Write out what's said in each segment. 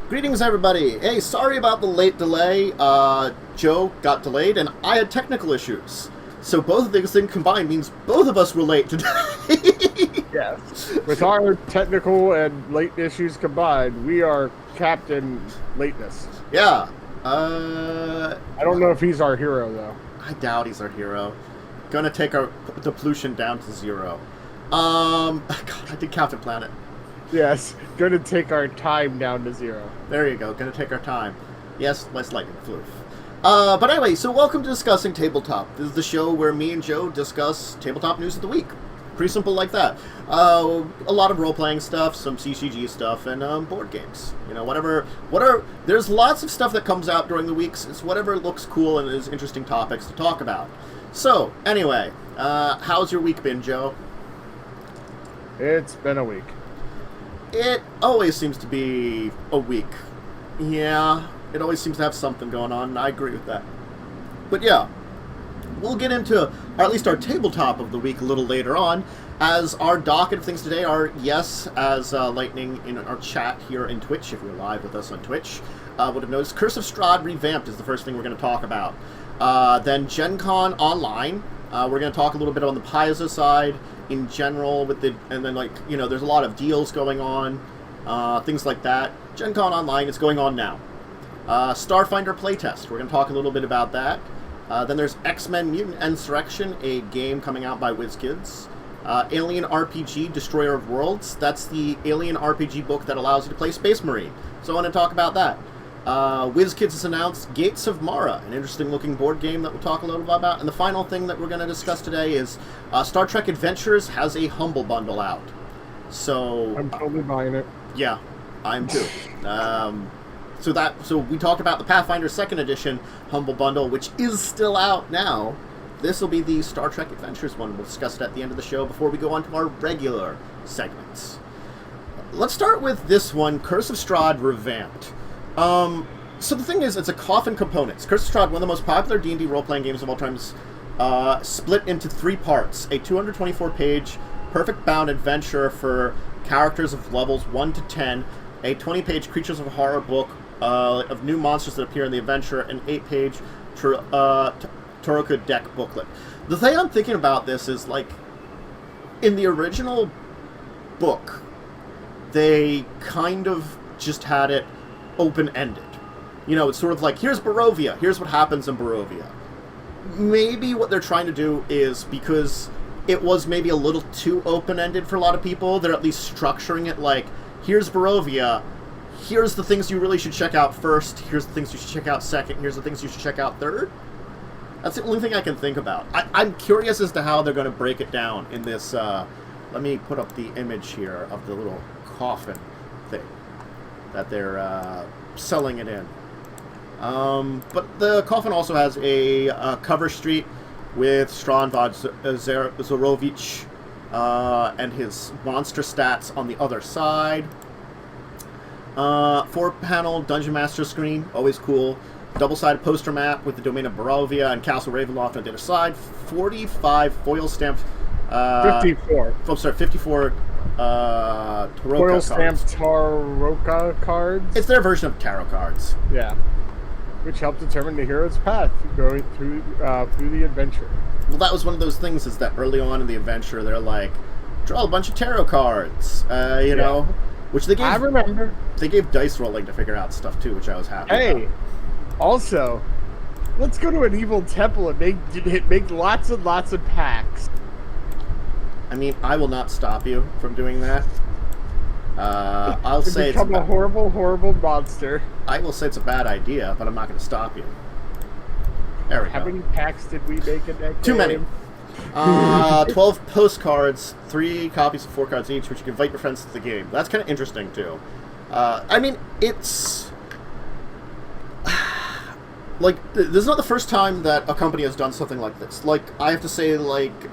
Greetings, everybody. Hey, sorry about the late delay. Joe got delayed, and I had technical issues. So both of these things combined means both of us were late today. Yes. With our technical and late issues combined, we are Captain Lateness. Yeah. I don't know if he's our hero, though. I doubt he's our hero. Gonna take our depletion down to 0. God, I did Captain Planet. Yes, gonna take our time down to 0. There you go. Gonna take our time. Yes, less lightning floof. But anyway, so welcome to Discussing Tabletop. This is the show where me and Joe discuss tabletop news of the week. Pretty simple like that. A lot of role-playing stuff, some CCG stuff, and board games. You know, whatever. There's lots of stuff that comes out during the weeks. It's whatever looks cool and is interesting topics to talk about. So, anyway, how's your week been, Joe? It's been a week. It always seems to be a week. Yeah, it always seems to have something going on, and I agree with that. But yeah, we'll get into, or at least our tabletop of the week a little later on, as our docket of things today are, yes, as Lightning in our chat here in Twitch, if you're live with us on Twitch, would have noticed, Curse of Strahd Revamped is the first thing we're going to talk about. Then Gencon Online, we're going to talk a little bit on the Paizo side, in general, with the, and then, like, you know, there's a lot of deals going on, things like that. Gencon Online is going on now. Starfinder playtest, we're going to talk a little bit about that. Then there's X-Men Mutant Insurrection, a game coming out by Wizkids. Alien RPG Destroyer of Worlds, that's the Alien RPG book that allows you to play Space Marine. So I want to talk about that. Wizkids has announced Gatesamara, an interesting-looking board game that we'll talk a little bit about. And the final thing that we're going to discuss today is Star Trek Adventures has a Humble Bundle out. So I'm totally buying it. Yeah, I'm too. So we talked about the Pathfinder 2nd Edition Humble Bundle, which is still out now. This will be the Star Trek Adventures one. We'll discuss it at the end of the show before we go on to our regular segments. Let's start with this one, Curse of Strahd Revamped. So the thing is, it's a coffin components. Curse of Strahd, one of the most popular D&D role-playing games of all times, split into 3 parts. A 224-page, perfect bound adventure for characters of levels 1 to 10, a 20-page Creatures of Horror book of new monsters that appear in the adventure, an 8-page Toroka deck booklet. The thing I'm thinking about this is, like, in the original book, they kind of just had it open-ended. You know, it's sort of like, here's Barovia, here's what happens in Barovia. Maybe what they're trying to do is, because it was maybe a little too open-ended for a lot of people, they're at least structuring it like, here's Barovia, here's the things you really should check out first, here's the things you should check out second, here's the things you should check out third. That's the only thing I can think about. I'm curious as to how they're going to break it down in this, let me put up the image here of the little coffin thing that they're selling it in. But the coffin also has a cover street with Strahd Zorovich and his monster stats on the other side. 4-panel Dungeon Master screen, always cool. Double-sided poster map with the domain of Barovia and Castle Ravenloft on the other side. 45 foil stamped... 54. Oh, sorry, 54 Taroka Foil cards. stamped Taroka cards? It's their version of tarot cards. Yeah. Which help determine the hero's path going through the adventure. Well, that was one of those things, is that early on in the adventure, they're like, draw a bunch of tarot cards, you know? Which they gave... I remember. They gave dice rolling to figure out stuff, too, which I was happy about. Also, let's go to an evil temple and make lots and lots of packs. I mean, I will not stop you from doing that. I'll say it's become a horrible, horrible monster. I will say it's a bad idea, but I'm not going to stop you. There we go. How many packs did we make in that game? Too many. 12 postcards, 3 copies of 4 cards each, which you can invite your friends to the game. That's kind of interesting, too. I mean, it's... Like, this is not the first time that a company has done something like this. Like, I have to say, like,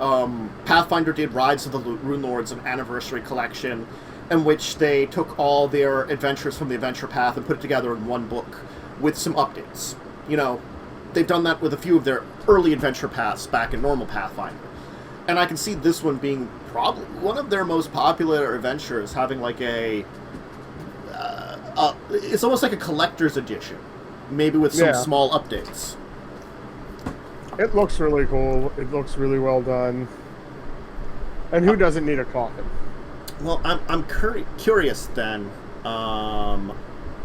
Pathfinder did Rides of the Rune Lords, an anniversary collection, in which they took all their adventures from the adventure path and put it together in one book with some updates. You know, they've done that with a few of their early adventure paths back in normal Pathfinder. And I can see this one being probably one of their most popular adventures, having, like, it's almost like a collector's edition, maybe with some small updates. It looks really cool. It looks really well done. And who doesn't need a coffin? Well, I'm curious then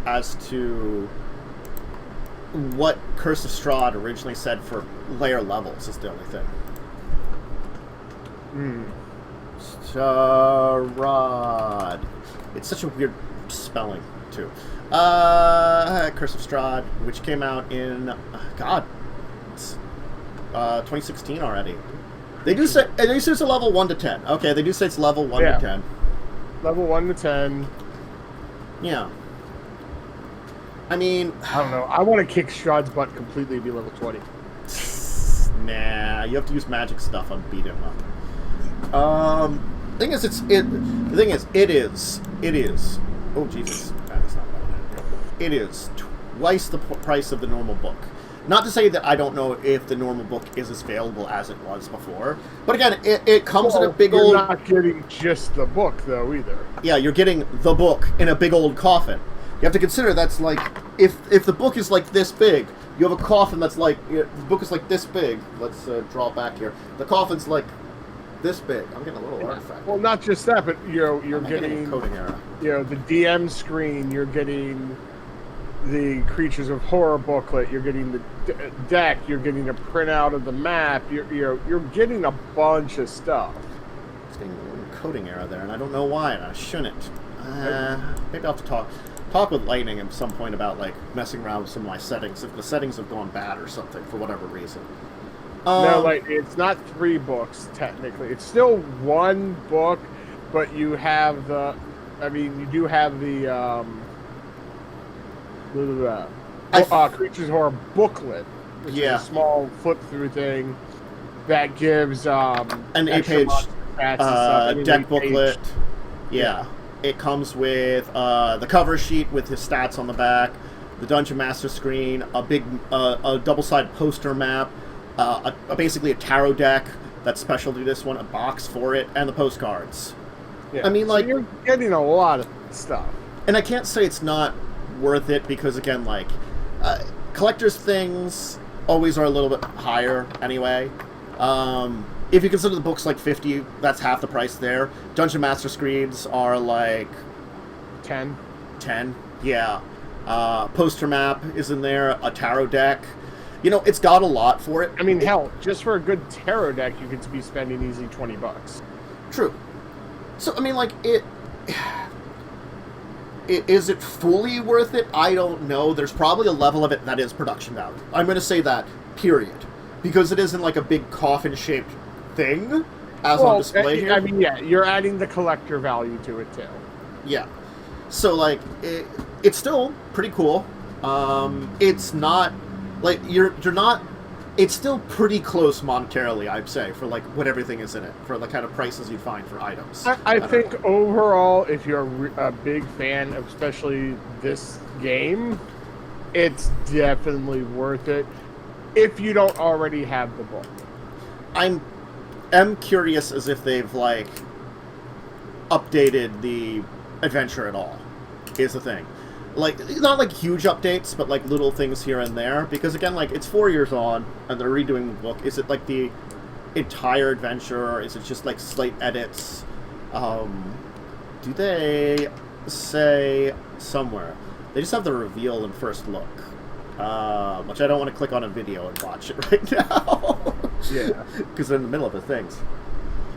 as to what Curse of Strahd originally said for layer levels is the only thing. Strahd. It's such a weird spelling, too. Curse of Strahd, which came out in, it's 2016 already. They do say it's a level 1 to 10. Okay, they do say it's level 1 to 10. Level 1 to 10. Yeah. I mean, I don't know. I want to kick Strahd's butt completely and be level 20. Nah, you have to use magic stuff on beat him up. The thing is, it is. Oh Jesus, that is not what it is twice the price of the normal book. Not to say that I don't know if the normal book is as available as it was before, but again, it comes in a big old. You're not getting just the book though either. Yeah, you're getting the book in a big old coffin. You have to consider that's like if the book is like this big, you have a coffin that's like the book is like this big. Let's draw back here. The coffin's like this big. I'm getting a little artifact. Well, not just that, but you're getting a coding error. The DM screen. You're getting the Creatures of Horror booklet. You're getting the deck. You're getting a printout of the map. You're getting a bunch of stuff. It's getting a little coding error there, and I don't know why, and I shouldn't. Maybe I'll have to talk with Lightning at some point about like messing around with some of my settings if the settings have gone bad or something for whatever reason. No, like it's not 3 books technically. It's still 1 book, but you have the. I mean, you do have the Creatures of Horror booklet, which is a small flip-through thing that gives an 8-page deck booklet. Yeah. It comes with the cover sheet with his stats on the back, the Dungeon Master screen, a big a double-sided poster map, basically a tarot deck that's special to this one, a box for it, and the postcards. Yeah. I mean, so like you're getting a lot of stuff. And I can't say it's not worth it because, again, like collector's things always are a little bit higher anyway. If you consider the books like $50, that's half the price there. Dungeon Master screens are like 10. Yeah. Poster map is in there, a tarot deck. You know, it's got a lot for it. I mean, hell, just for a good tarot deck, you could be spending easy $20. True. So, I mean, like, is it fully worth it? I don't know. There's probably a level of it that is production value. I'm going to say that, period. Because it isn't like a big coffin-shaped thing as on display here. I mean, yeah, you're adding the collector value to it, too. Yeah. So, like, it's still pretty cool. It's not, like, you're not, it's still pretty close monetarily, I'd say, for, like, what everything is in it, for the kind of prices you'd find for items. I think overall, if you're a big fan of especially this game, it's definitely worth it if you don't already have the book. I'm curious as if they've, like, updated the adventure at all, is the thing. Like, not like huge updates, but like little things here and there. Because again, like, it's 4 years on, and they're redoing the book. Is it like the entire adventure, or is it just like slight edits? Do they say somewhere? They just have the reveal and first look. Which I don't want to click on a video and watch it right now. Yeah. Because they're in the middle of the things.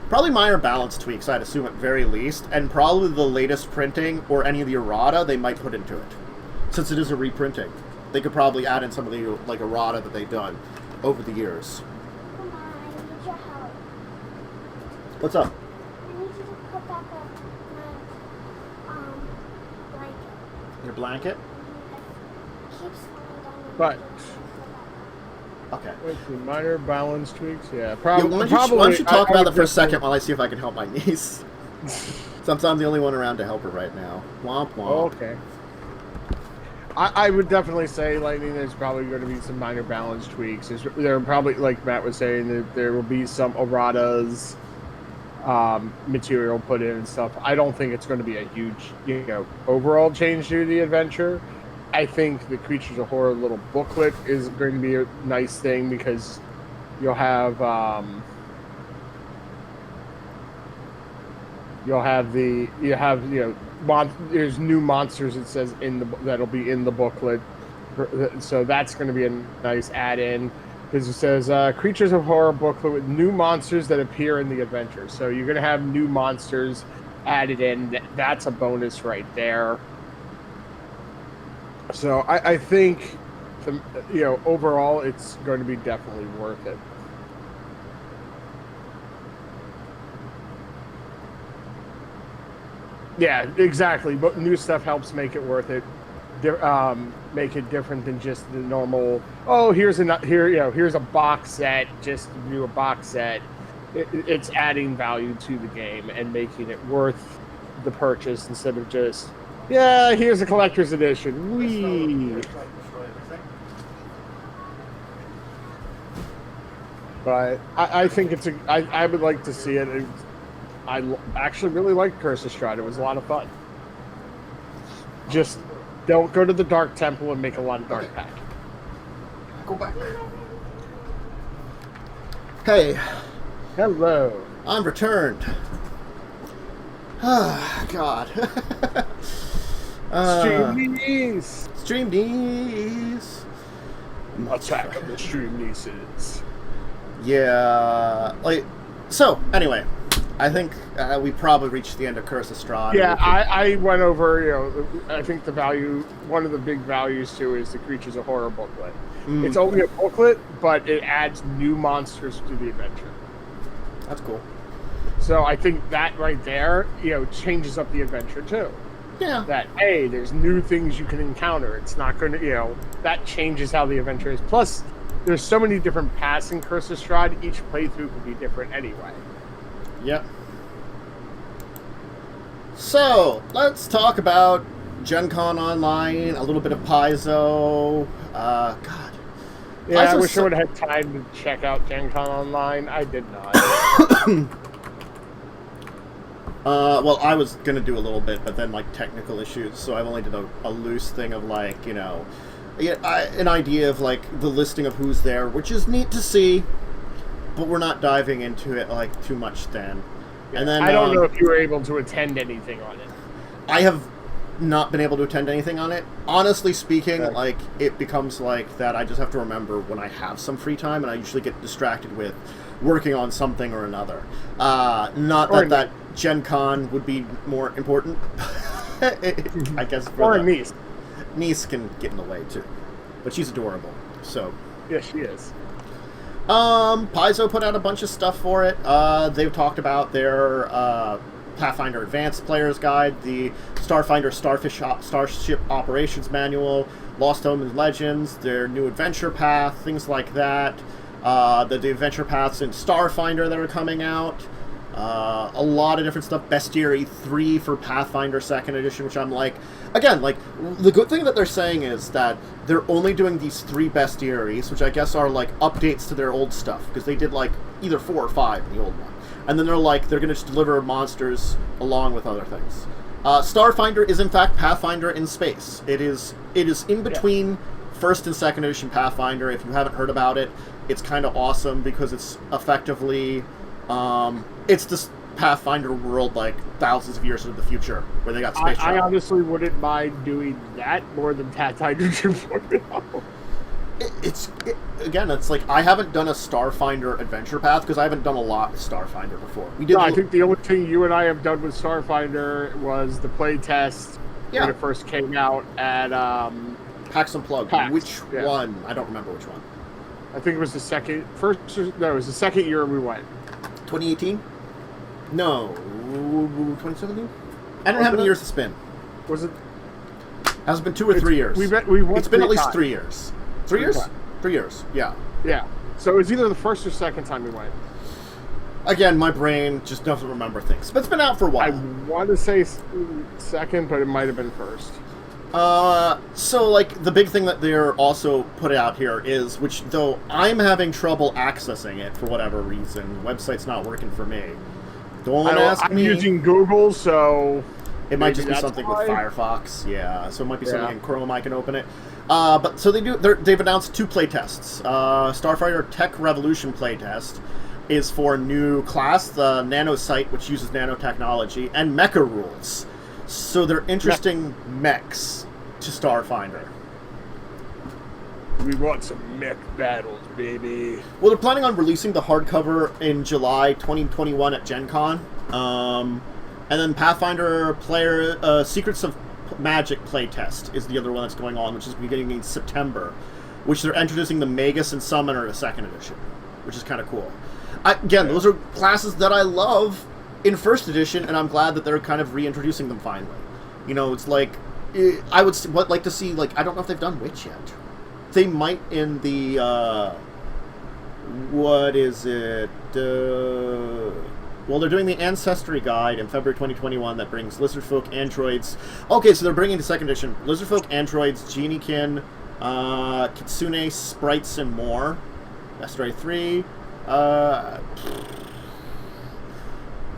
Probably minor balance tweaks, I'd assume at very least, and probably the latest printing or any of the errata they might put into it. Since it is a reprinting, they could probably add in some of the like errata that they've done over the years. Come on, I need your help. What's up? I need you to put back up my blanket. Your blanket? It keeps falling down. But Okay. let's see, minor balance tweaks, yeah. Yeah, Probably. why don't you talk about it for a second while I see if I can help my niece? Since I'm the only one around to help her right now. Womp womp. Okay. I would definitely say, Lightning, there's probably going to be some minor balance tweaks. There are probably, like Matt was saying, there will be some erratas. material put in and stuff. I don't think it's going to be a huge, overall change to the adventure. I think the Creatures of Horror little booklet is going to be a nice thing because you'll have there's new monsters, it says that'll be in the booklet, so that's going to be a nice add-in because it says Creatures of Horror booklet with new monsters that appear in the adventure. So you're going to have new monsters added in. That's a bonus right there. So I think overall it's going to be definitely worth it. Yeah, exactly. But new stuff helps make it worth it. Make it different than just the normal. Oh, here's a box set. Just do a box set. It's adding value to the game and making it worth the purchase instead of just here's a collector's edition. Whee! But I think I would like to see it. I actually really liked Curse of Strahd. It was a lot of fun. Just don't go to the Dark Temple and make a lot of Dark Pack. Go back. Hey. Hello. I'm returned. Ah, God. Stream Niece. Stream Niece. Attack of the Stream Nieces. Yeah. So, anyway. I think we probably reached the end of Curse of Strahd. Yeah, I went over, I think one of the big values too is the Creatures of Horror booklet. It's only a booklet, but it adds new monsters to the adventure. That's cool. So I think that right there, changes up the adventure too. Yeah. That, hey, there's new things you can encounter. It's not going to, that changes how the adventure is. Plus, there's so many different paths in Curse of Strahd, each playthrough could be different anyway. Yep. So, let's talk about Gencon Online, a little bit of Paizo. God. Yeah, I Paizo's wish I would have had time to check out Gencon Online. I did not. Well, I was going to do a little bit, but then, technical issues, so I only did a loose thing of, an idea of, the listing of who's there, which is neat to see. But we're not diving into it too much then. Yeah, and then I don't know if you were able to attend anything on it. I have not been able to attend anything on it. Honestly speaking, it becomes that I just have to remember when I have some free time, and I usually get distracted with working on something or another. Not that Gen Con would be more important. I guess. Or a niece. Niece can get in the way too, but she's adorable. So. Yes, she is. Paizo put out a bunch of stuff for it. They've talked about their Pathfinder Advanced Player's Guide, the Starfinder Starship Operations Manual, Lost Omens Legends, their new adventure path, things like that. The adventure paths in Starfinder that are coming out. A lot of different stuff. Bestiary 3 for Pathfinder 2nd Edition, which I'm again, the good thing that they're saying is that they're only doing these 3 bestiaries, which I guess are updates to their old stuff, because they did either 4 or 5 in the old one. And then they're going to just deliver monsters along with other things. Starfinder is in fact Pathfinder in space. It is in between 1st and 2nd Edition Pathfinder. If you haven't heard about it, it's kind of awesome because it's effectively it's this Pathfinder world thousands of years into the future where they got space travel. I honestly wouldn't mind doing that more than Pathfinder 2.0. It's I haven't done a Starfinder adventure path because I haven't done a lot with Starfinder before. I think the only thing you and I have done with Starfinder was the playtest when it first came out at PAX Unplugged. Which one? I don't remember which one. I think it was the second year we went. 2018? No, 2017. I don't have any years to spin. Was it? Has it been 2 or 3 years? It's been at least 3 years. 3 years? 3 years. Yeah. Yeah. So it was either the first or second time we went. Again, my brain just doesn't remember things. But it's been out for a while. I want to say second, but it might have been first. So the big thing that they're also put out here is, which though I'm having trouble accessing it for whatever reason, the website's not working for me. Don't ask I'm me. using Google, so It might maybe just be that's something why. with Firefox, yeah. So it might be something Yeah. in Chrome. I can open it. But so they've announced 2 playtests. Starfighter Tech Revolution playtest is for a new class, the Nanosite, which uses nanotechnology, and Mecha Rules. So they're interesting mechs to Starfinder. We want some mech battles, baby. Well, they're planning on releasing the hardcover in July 2021 at Gencon. And then Pathfinder player Secrets of Magic playtest is the other one that's going on, which is beginning in September, which they're introducing the Magus and Summoner to 2nd edition, which is kind of cool. Those are classes that I love in 1st edition, and I'm glad that they're kind of reintroducing them finally. You know, it's like, I would like to see, like, I don't know if they've done Witch yet. They might in the, what is it, well, they're doing the Ancestry Guide in February 2021 that brings Lizardfolk androids. Okay, so they're bringing to 2nd edition Lizardfolk androids, Geniekin, Kitsune sprites, and more. Destoryer 3.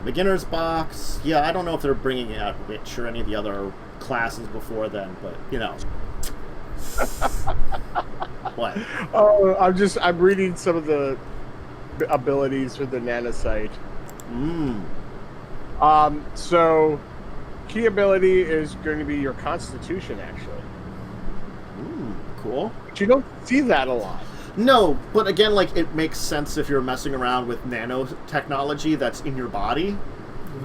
Beginner's Box. Yeah, I don't know if they're bringing out Witch or any of the other classes before then, but, you know. What? Oh, I'm reading some of the abilities for the Nanosite. So key ability is going to be your Constitution, actually. Cool. But you don't see that a lot. No, but again, like, it makes sense if you're messing around with nanotechnology that's in your body.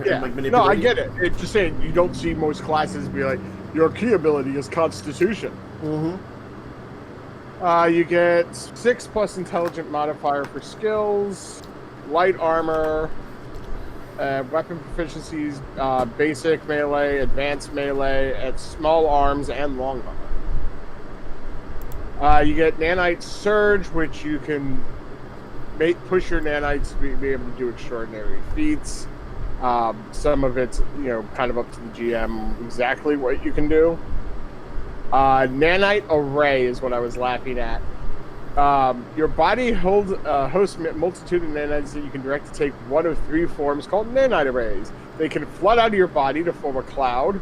Yeah. And, like, No, I manipulating. get it. It's just saying you don't see most classes be like, your key ability is Constitution. You get 6 plus intelligent modifier for skills, light armor, weapon proficiencies, basic melee, advanced melee, at small arms, and long armor. You get nanite surge, which you can push your nanites to be able to do extraordinary feats. Some of it's, kind of up to the GM exactly what you can do. Nanite array is what I was laughing at. Your body hosts a multitude of nanites that you can direct to take one of 3 forms called nanite arrays. They can flood out of your body to form a cloud,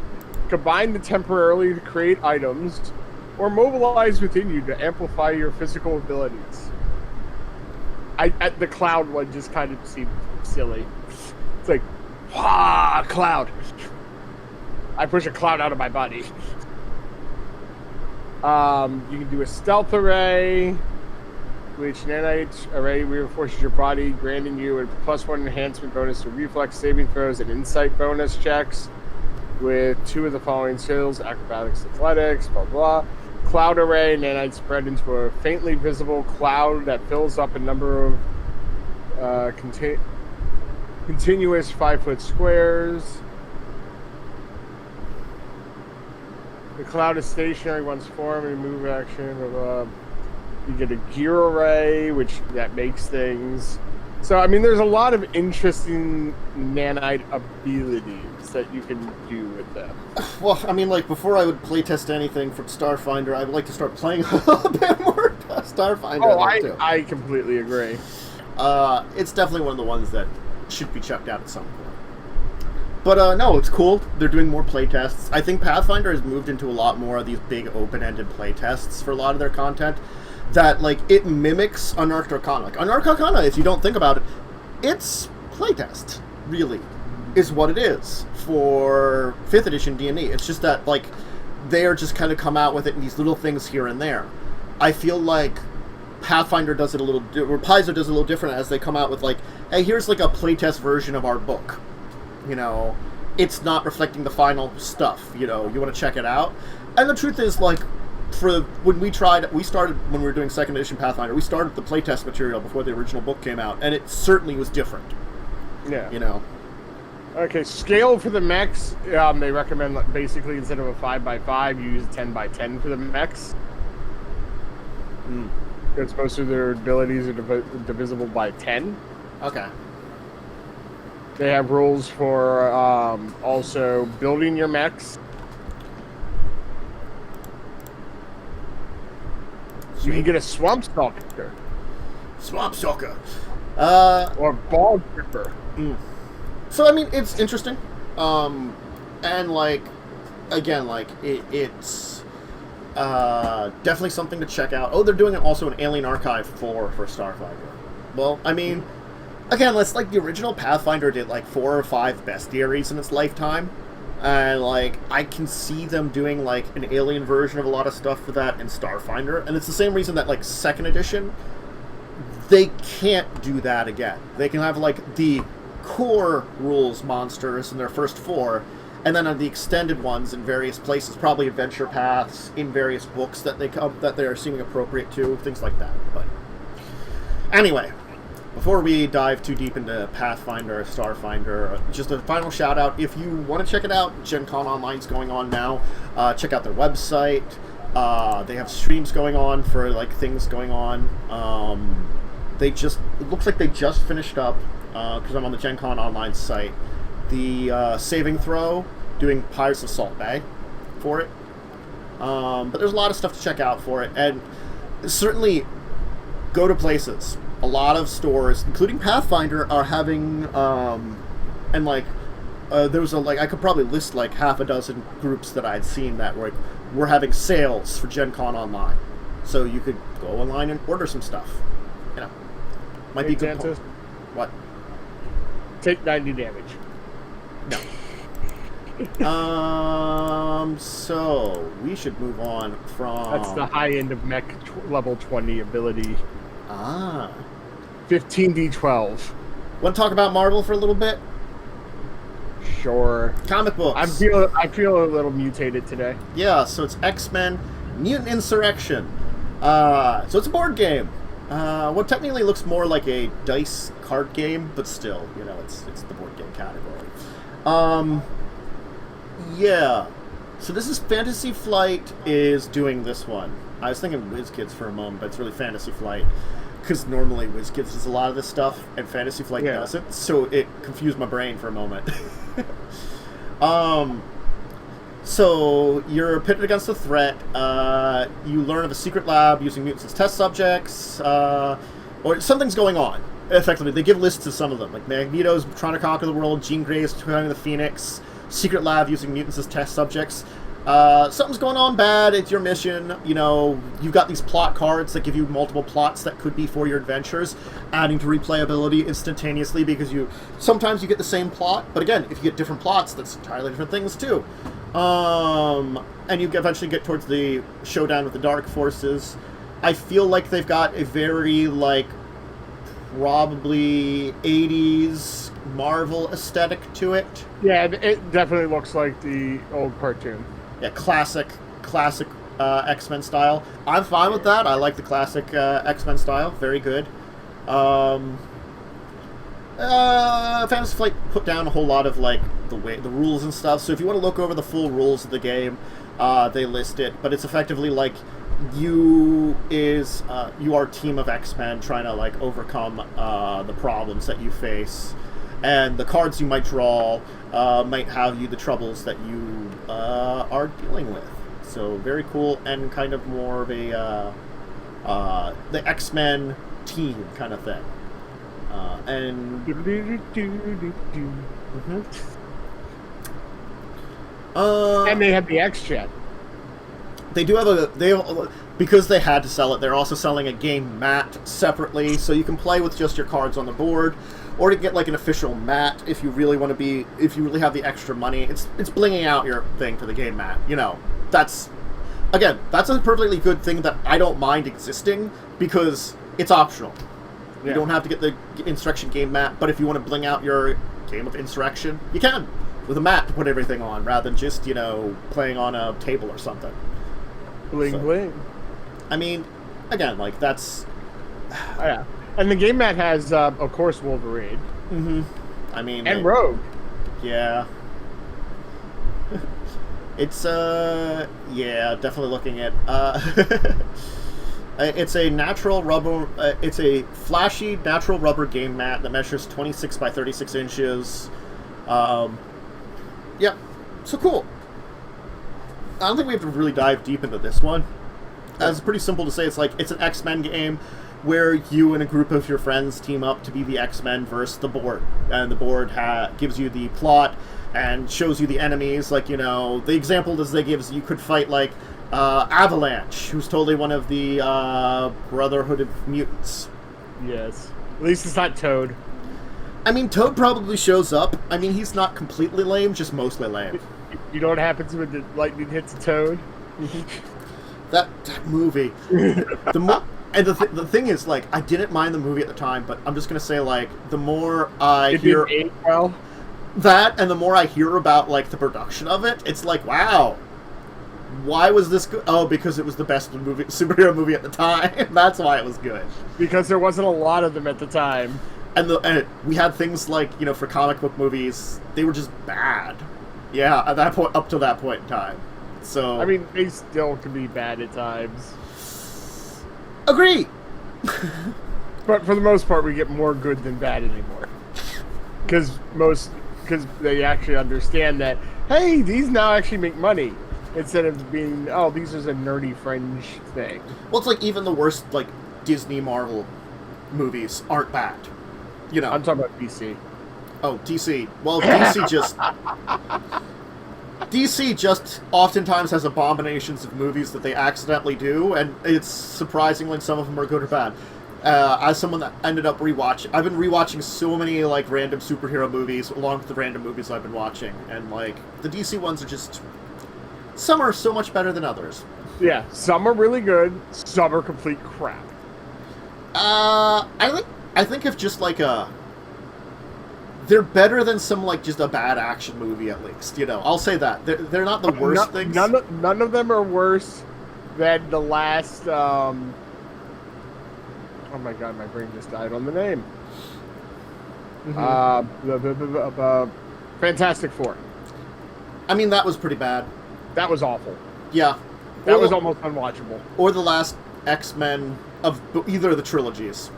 combine to temporarily to create items, or mobilize within you to amplify your physical abilities. The cloud one just kind of seemed silly. It's like, cloud. I push a cloud out of my body. You can do a stealth array, which nanite array reinforces your body, granting you a +1 enhancement bonus to reflex saving throws and insight bonus checks with 2 of the following skills: acrobatics, athletics, blah blah. Cloud array, nanite spread into a faintly visible cloud that fills up a number of continuous 5-foot squares. The cloud is stationary once formed and move action. You get a gear array, that makes things. So, I mean, there's a lot of interesting nanite abilities that you can do with them. Well, I mean, like, before I would playtest anything from Starfinder, I would like to start playing a bit more Starfinder. Oh, I completely agree. It's definitely one of the ones that should be checked out at some point. But, no, it's cool. They're doing more playtests. I think Pathfinder has moved into a lot more of these big open-ended playtests for a lot of their content. That, like, it mimics Unearthed Arcana. Like, Unearthed Arcana, if you don't think about it, it's playtest, really, is what it is for 5th edition D&D. It's just that, like, they're just kind of come out with it in these little things here and there. I feel like Pathfinder does it a little, or Paizo does it a little different as they come out with, like, hey, here's, like, a playtest version of our book. It's not reflecting the final stuff, you want to check it out. And the truth is, like, when we started when we were doing 2nd edition Pathfinder, we started the playtest material before the original book came out, and it certainly was different. Yeah. Okay, scale for the mechs, they recommend, like, basically instead of a 5x5, you use a 10x10 for the mechs. Because most of their abilities are divisible by 10. Okay. They have rules for also building your mechs. You can get a Swamp Stalker. Swamp Stalker. Or Ball Tripper. So I mean, it's interesting, and like, again, like it's definitely something to check out. Oh, they're doing also an Alien Archive for Starfighter. Well, I mean, again, let's like the original Pathfinder did like 4 or 5 bestiaries in its lifetime, and like I can see them doing like an alien version of a lot of stuff for that in Starfinder, and it's the same reason that like 2nd edition, they can't do that again. They can have like the core rules monsters in their first 4, and then on the extended ones in various places, probably adventure paths in various books that they are seeming appropriate to, things like that. But anyway, before we dive too deep into Pathfinder or Starfinder, just a final shout out. If you want to check it out, Gencon Online's going on now. Check out their website. They have streams going on for like things going on. It looks like they just finished up, because I'm on the Gencon Online site, the saving throw, doing Pirates of Salt Bay for it. But there's a lot of stuff to check out for it, and certainly go to places. A lot of stores, including Pathfinder, are having, and like, there was I could probably list like half a dozen groups that I'd seen that were having sales for Gencon Online. So you could go online and order some stuff. You know, might be good. What? Take 90 damage. No. So we should move on from. That's the high end of mech level 20 ability. 15d12. Want to talk about Marvel for a little bit? Sure. Comic books. I feel a little mutated today. Yeah, so it's X-Men Mutant Insurrection. So it's a board game. What technically looks more like a dice card game, but still, you know, it's the board game category. Yeah. So this is Fantasy Flight is doing this one. I was thinking Wizkids for a moment, but it's really Fantasy Flight. Because normally Wizkids does a lot of this stuff, and Fantasy Flight doesn't, so it confused my brain for a moment. So you're pitted against a threat. You learn of a secret lab using mutants as test subjects, or something's going on. Effectively, they give lists to some of them, like Magneto's trying to conquer the world, Jean Grey's trying to the Phoenix, secret lab using mutants as test subjects. Something's going on bad, it's your mission, you know, you've got these plot cards that give you multiple plots that could be for your adventures, adding to replayability instantaneously, because sometimes you get the same plot, but again, if you get different plots, that's entirely different things too. And you eventually get towards the showdown with the Dark Forces. I feel like they've got a very, like, probably 80s Marvel aesthetic to it. Yeah, it definitely looks like the old cartoon. Yeah, classic X-Men style. I'm fine with that. I like the classic X-Men style. Very good. Fantasy Flight put down a whole lot of like the rules and stuff. So if you want to look over the full rules of the game, they list it. But it's effectively like you are a team of X-Men trying to like overcome the problems that you face. And the cards you might draw might have you the troubles that you are dealing with. So very cool, and kind of more of a the X-Men team kind of thing. And and they have the X-Jet. They do have because they had to sell it. They're also selling a game mat separately, so you can play with just your cards on the board. Or to get like an official mat if you really want to if you really have the extra money. It's blinging out your thing for the game mat. You know, that's a perfectly good thing that I don't mind existing because it's optional. Yeah. You don't have to get the Insurrection game mat, but if you want to bling out your game of Insurrection, you can with a mat to put everything on rather than just, you know, playing on a table or something. Bling bling. I mean, again, like that's. Oh, yeah. And the game mat has, of course, Wolverine. Mm-hmm. I mean... And Rogue. Yeah. It's, yeah, definitely looking at... it's a natural rubber... it's a flashy natural rubber game mat that measures 26 by 36 inches. Yeah. So cool. I don't think we have to really dive deep into this one. It's pretty simple to say. It's like, it's an X-Men game. where you and a group of your friends team up to be the X-Men versus the board. And the board gives you the plot and shows you the enemies. Like, you know, the example is they gives you could fight, like, Avalanche, who's totally one of the Brotherhood of Mutants. Yes. At least it's not Toad. I mean, Toad probably shows up. I mean, he's not completely lame, just mostly lame. You know what happens when the lightning hits a Toad? that movie. And the thing is, like, I didn't mind the movie at the time, but I'm just going to say, like, the more I hear... It didn't age well? That, and the more I hear about, like, the production of it, it's like, wow. Why was this good? Oh, because it was the best superhero movie at the time. That's why it was good. Because there wasn't a lot of them at the time. And we had things like, you know, for comic book movies, they were just bad. Yeah, at that point, up to that point in time. So... I mean, they still can be bad at times. Agree! But for the most part, we get more good than bad anymore. Because they actually understand that, hey, these now actually make money. Instead of being, oh, these is a nerdy fringe thing. Well, it's like even the worst, like, Disney Marvel movies aren't bad. You know. I'm talking about DC. Oh, DC. Well, DC just... DC just oftentimes has abominations of movies that they accidentally do, and it's surprising when some of them are good or bad. As someone that ended up I've been rewatching so many, like, random superhero movies along with the random movies I've been watching, and, like, the DC ones are just... Some are so much better than others. Yeah, some are really good, some are complete crap. I think if just, like, they're better than some, like, just a bad action movie, at least. You know, I'll say that. They're not the worst things. None of them are worse than the last, oh my god, my brain just died on the name. Mm-hmm. Fantastic Four. I mean, that was pretty bad. That was awful. Yeah. That was almost unwatchable. Or the last X-Men of either of the trilogies.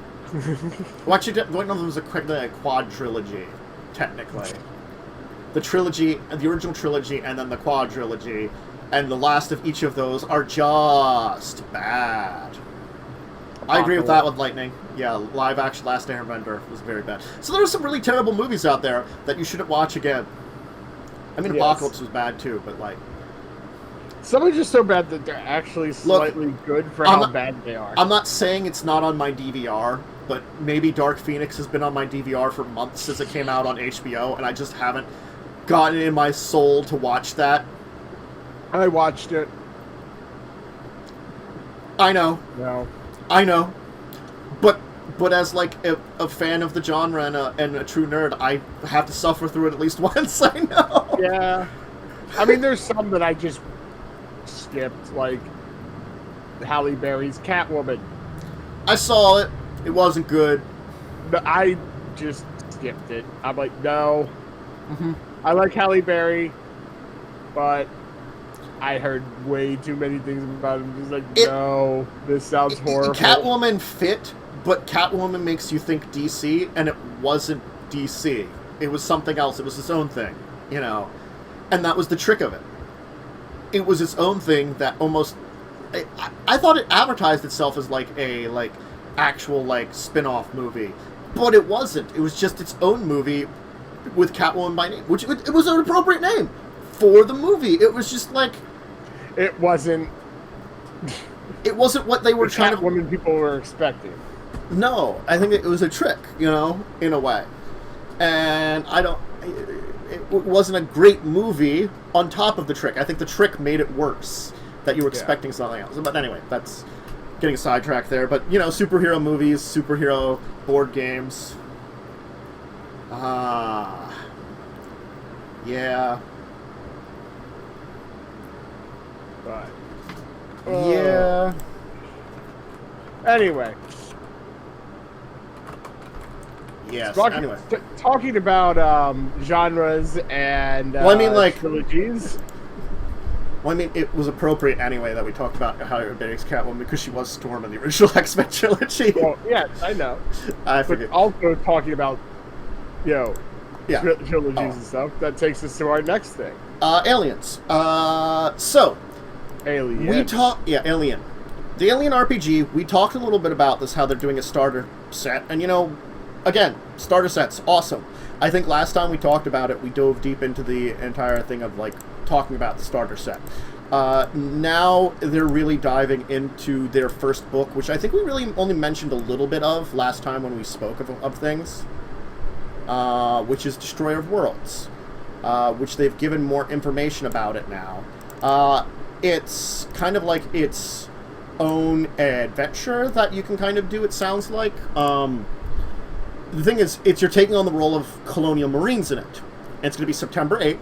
Well, actually, one of them was a quad trilogy, technically. The trilogy, the original trilogy, and then the quad trilogy, and the last of each of those are just bad. I agree with that with Lightning. Yeah, live action Last Airbender was very bad. So there are some really terrible movies out there that you shouldn't watch again. I mean, yes. Apocalypse was bad too, but like... Some are just so bad that they're actually slightly good for how bad they are. I'm not saying it's not on my DVR, but maybe Dark Phoenix has been on my DVR for months since it came out on HBO, and I just haven't gotten it in my soul to watch that. I watched it. I know. No. I know. But as, like, a fan of the genre and a true nerd, I have to suffer through it at least once, I know. Yeah. I mean, there's some that I just skipped, like Halle Berry's Catwoman. I saw it. It wasn't good. But I just skipped it. I'm like, no. Mm-hmm. I like Halle Berry, but I heard way too many things about him. Just like, no, this sounds horrible. Catwoman fit, but Catwoman makes you think DC, and it wasn't DC. It was something else. It was its own thing, you know. And that was the trick of it. It was its own thing that almost... I thought it advertised itself as, like, a, like, actual, like, spin-off movie. But it wasn't. It was just its own movie with Catwoman by name. Which, it was an appropriate name for the movie. It was just, like... It wasn't... It wasn't what they were trying to... Catwoman people were expecting. No. I think it was a trick, you know, in a way. And I don't... It wasn't a great movie on top of the trick. I think the trick made it worse, that you were expecting something else. But anyway, that's getting sidetracked there. But, you know, superhero movies, superhero board games. Yeah. But... Yeah. Anyway. Yes, anyway. Talking about genres and well, I mean, like, trilogies. Well, I mean, it was appropriate anyway that we talked about Halle Berry's Catwoman because she was Storm in the original X-Men trilogy. Well, yes, I know. I figured. But also talking about, you know, trilogies and stuff, that takes us to our next thing. Aliens. So... Alien. Alien. the Alien RPG, we talked a little bit about this, how they're doing a starter set, and again, starter sets, awesome. I think last time we talked about it, we dove deep into the entire thing of, like, talking about the starter set. Now they're really diving into their first book, which I think we really only mentioned a little bit of last time when we spoke of things, which is Destroyer of Worlds, which they've given more information about it now. It's kind of like its own adventure that you can kind of do, it sounds like. The thing is, you're taking on the role of Colonial Marines in it. And it's going to be September 8th.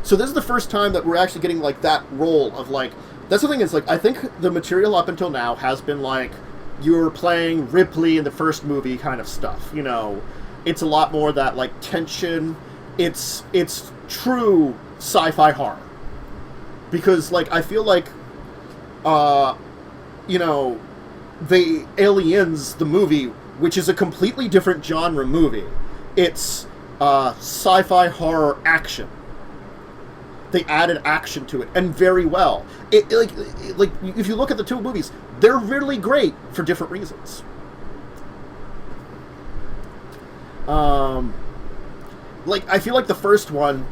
So this is the first time that we're actually getting, like, that role of, like... That's the thing is, like, I think the material up until now has been, like, you're playing Ripley in the first movie kind of stuff, It's a lot more that, like, tension. It's true sci-fi horror. Because, like, I feel like, the Aliens, the movie, which is a completely different genre movie, it's sci-fi horror action. They added action to it, and very well. Like if you look at the two movies, they're really great for different reasons. Like, I feel like the first one,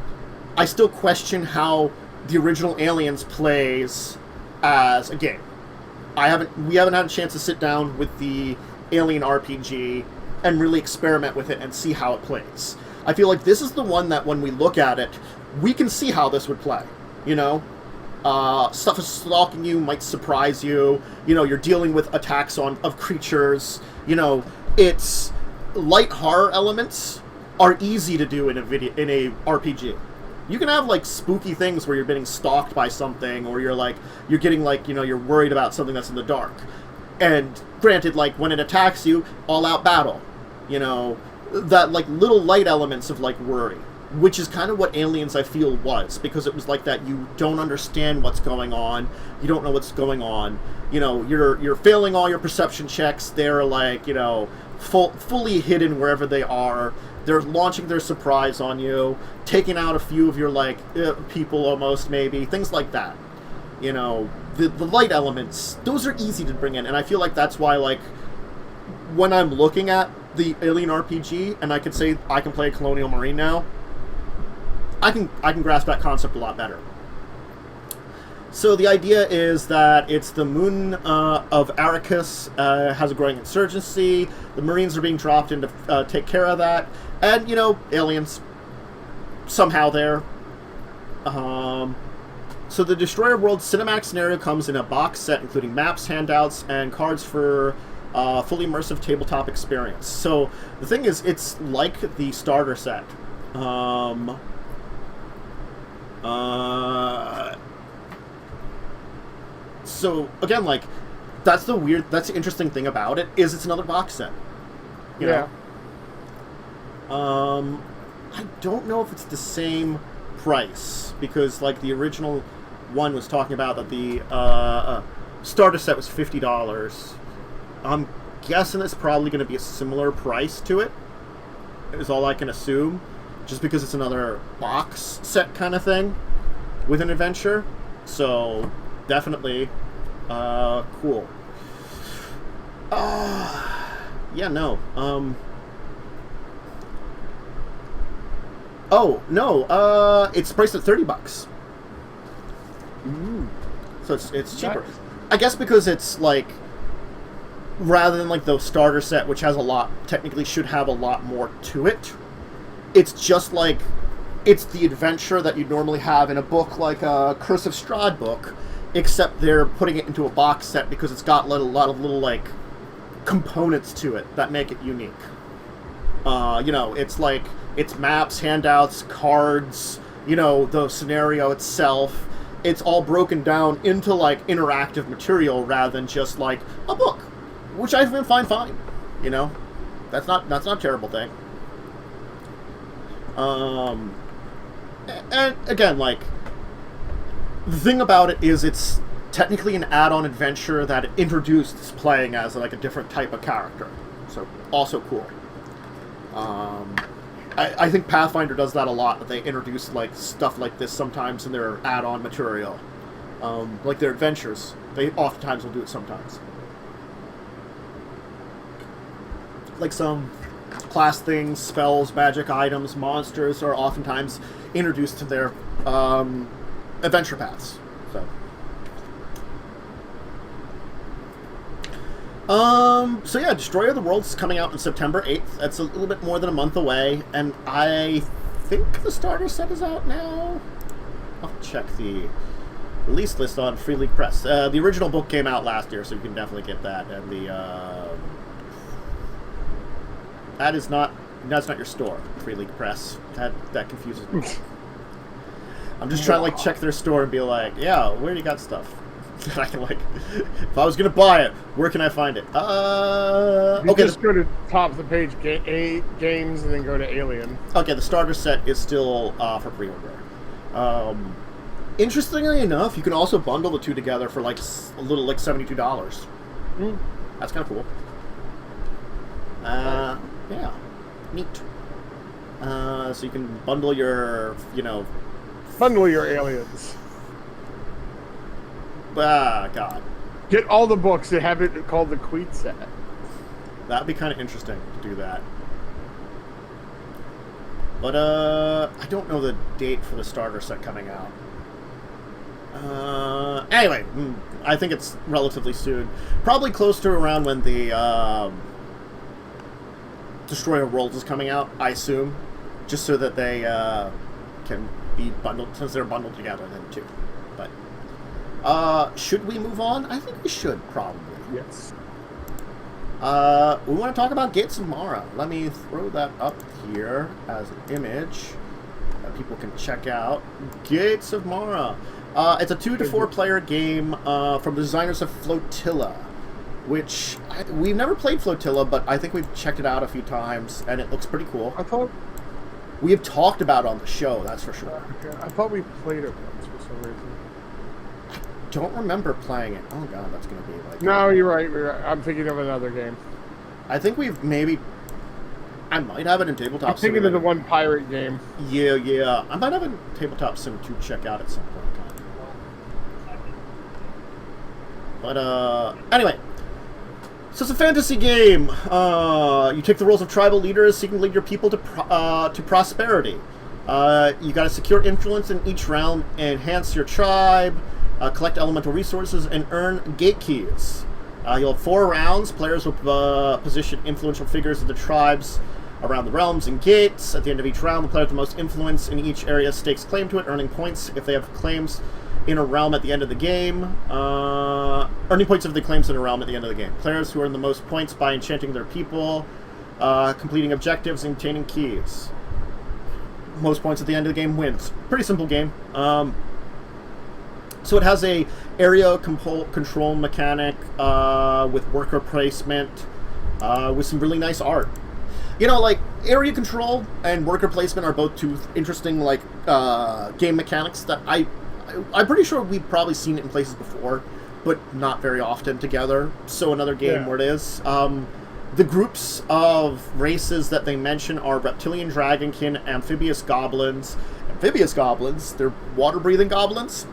I still question how the original Aliens plays as a game. We haven't had a chance to sit down with the Alien RPG and really experiment with it and see how it plays. I feel like this is the one that when we look at it, we can see how this would play, Stuff is stalking you, might surprise you, you're dealing with attacks of creatures, it's light horror elements are easy to do in a RPG. You can have, like, spooky things where you're getting stalked by something, or you're getting, like, you're worried about something that's in the dark. And granted, like, when it attacks you, all-out battle, that, like, little light elements of, like, worry, which is kind of what Aliens, I feel, was, because it was like that you don't understand what's going on, you don't know what's going on, you're failing all your perception checks, they're, like, fully hidden wherever they are, they're launching their surprise on you, taking out a few of your, like, people almost, maybe, things like that. The light elements, those are easy to bring in, and I feel like that's why, like, when I'm looking at the Alien RPG, and I could say I can play a Colonial Marine now, I can grasp that concept a lot better. So the idea is that it's the moon of Arrakis has a growing insurgency, the Marines are being dropped in to take care of that, and, aliens, somehow there. So the Destroyer World cinematic scenario comes in a box set including maps, handouts, and cards for fully immersive tabletop experience. So the thing is, it's like the starter set. So again, like, that's the interesting thing about it, is it's another box set. You know? I don't know if it's the same price, because, like, the original one was talking about that the starter set was $50. I'm guessing it's probably going to be a similar price to it, is all I can assume, just because it's another box set kind of thing with an adventure. So definitely cool. Yeah, no. Oh, no, it's priced at $30. So it's cheaper. Nice. I guess because it's, like, rather than, like, the starter set, which has technically should have a lot more to it, it's just, like, it's the adventure that you'd normally have in a book like a Curse of Strahd book, except they're putting it into a box set because it's got a lot of little, like, components to it that make it unique. It's like, it's maps, handouts, cards, the scenario itself. It's all broken down into, like, interactive material rather than just, like, a book, which I find fine. That's not a terrible thing. And again, like, the thing about it is it's technically an add-on adventure that it introduced playing as, like, a different type of character. So, also cool. I think Pathfinder does that a lot, that they introduce, like, stuff like this sometimes in their add-on material. like their adventures. They oftentimes will do it sometimes. Like some class things, spells, magic items, monsters are oftentimes introduced to their adventure paths. So yeah, Destroyer of the Worlds is coming out on September 8th. That's a little bit more than a month away, and I think the starter set is out now. I'll check the release list on Free League Press. The original book came out last year, so you can definitely get that. And that's not your store, Free League Press. That confuses me. I'm just trying to check their store and be like, yeah, where do you got stuff? I can if I was gonna buy it, where can I find it? Okay. Just go to top of the page, games, and then go to Alien. Okay, the starter set is still for pre-order. Interestingly enough, you can also bundle the two together for a little $72. That's kind of cool. Yeah, neat. So you can bundle your, Bundle your aliens. God. Get all the books that have it called the Queet set. That'd be kind of interesting to do that. But, I don't know the date for the starter set coming out. Anyway, I think it's relatively soon. Probably close to around when the, Destroyer Worlds is coming out, I assume. Just so that they, can be bundled, since they're bundled together then, too. But, should we move on? I think we should, probably. Yes. We want to talk about Gatesamara. Let me throw that up here as an image that people can check out. Gatesamara. It's a 2 to 4 player game from the designers of Flotilla, which we've never played Flotilla, but I think we've checked it out a few times, and it looks pretty cool. I thought we have talked about it on the show, that's for sure. Okay. I thought we played it once for some reason. Don't remember playing it. Oh god, that's gonna be No, you're right. I'm thinking of another game. I think we've maybe. I might have it in Tabletop. I'm thinking of the one pirate game. Yeah. I might have it in Tabletop Sim to check out at some point in time. But anyway, so it's a fantasy game. You take the roles of tribal leaders, seeking to lead your people to prosperity. You got to secure influence in each round, enhance your tribe. Collect elemental resources, and earn gate keys. You'll have 4 rounds. Players will position influential figures of the tribes around the realms and gates. At the end of each round, the player with the most influence in each area stakes claim to it, earning points if they have claims in a realm at the end of the game. Earning points if they claims in a realm at the end of the game. Players who earn the most points by enchanting their people, completing objectives, and obtaining keys. Most points at the end of the game wins. Pretty simple game. So it has a area control mechanic with worker placement, with some really nice art. Area control and worker placement are both two interesting game mechanics that I'm pretty sure we've probably seen it in places before, but not very often together. So another game where it is. The groups of races that they mention are reptilian dragonkin, amphibious goblins. Amphibious goblins, they're water-breathing goblins.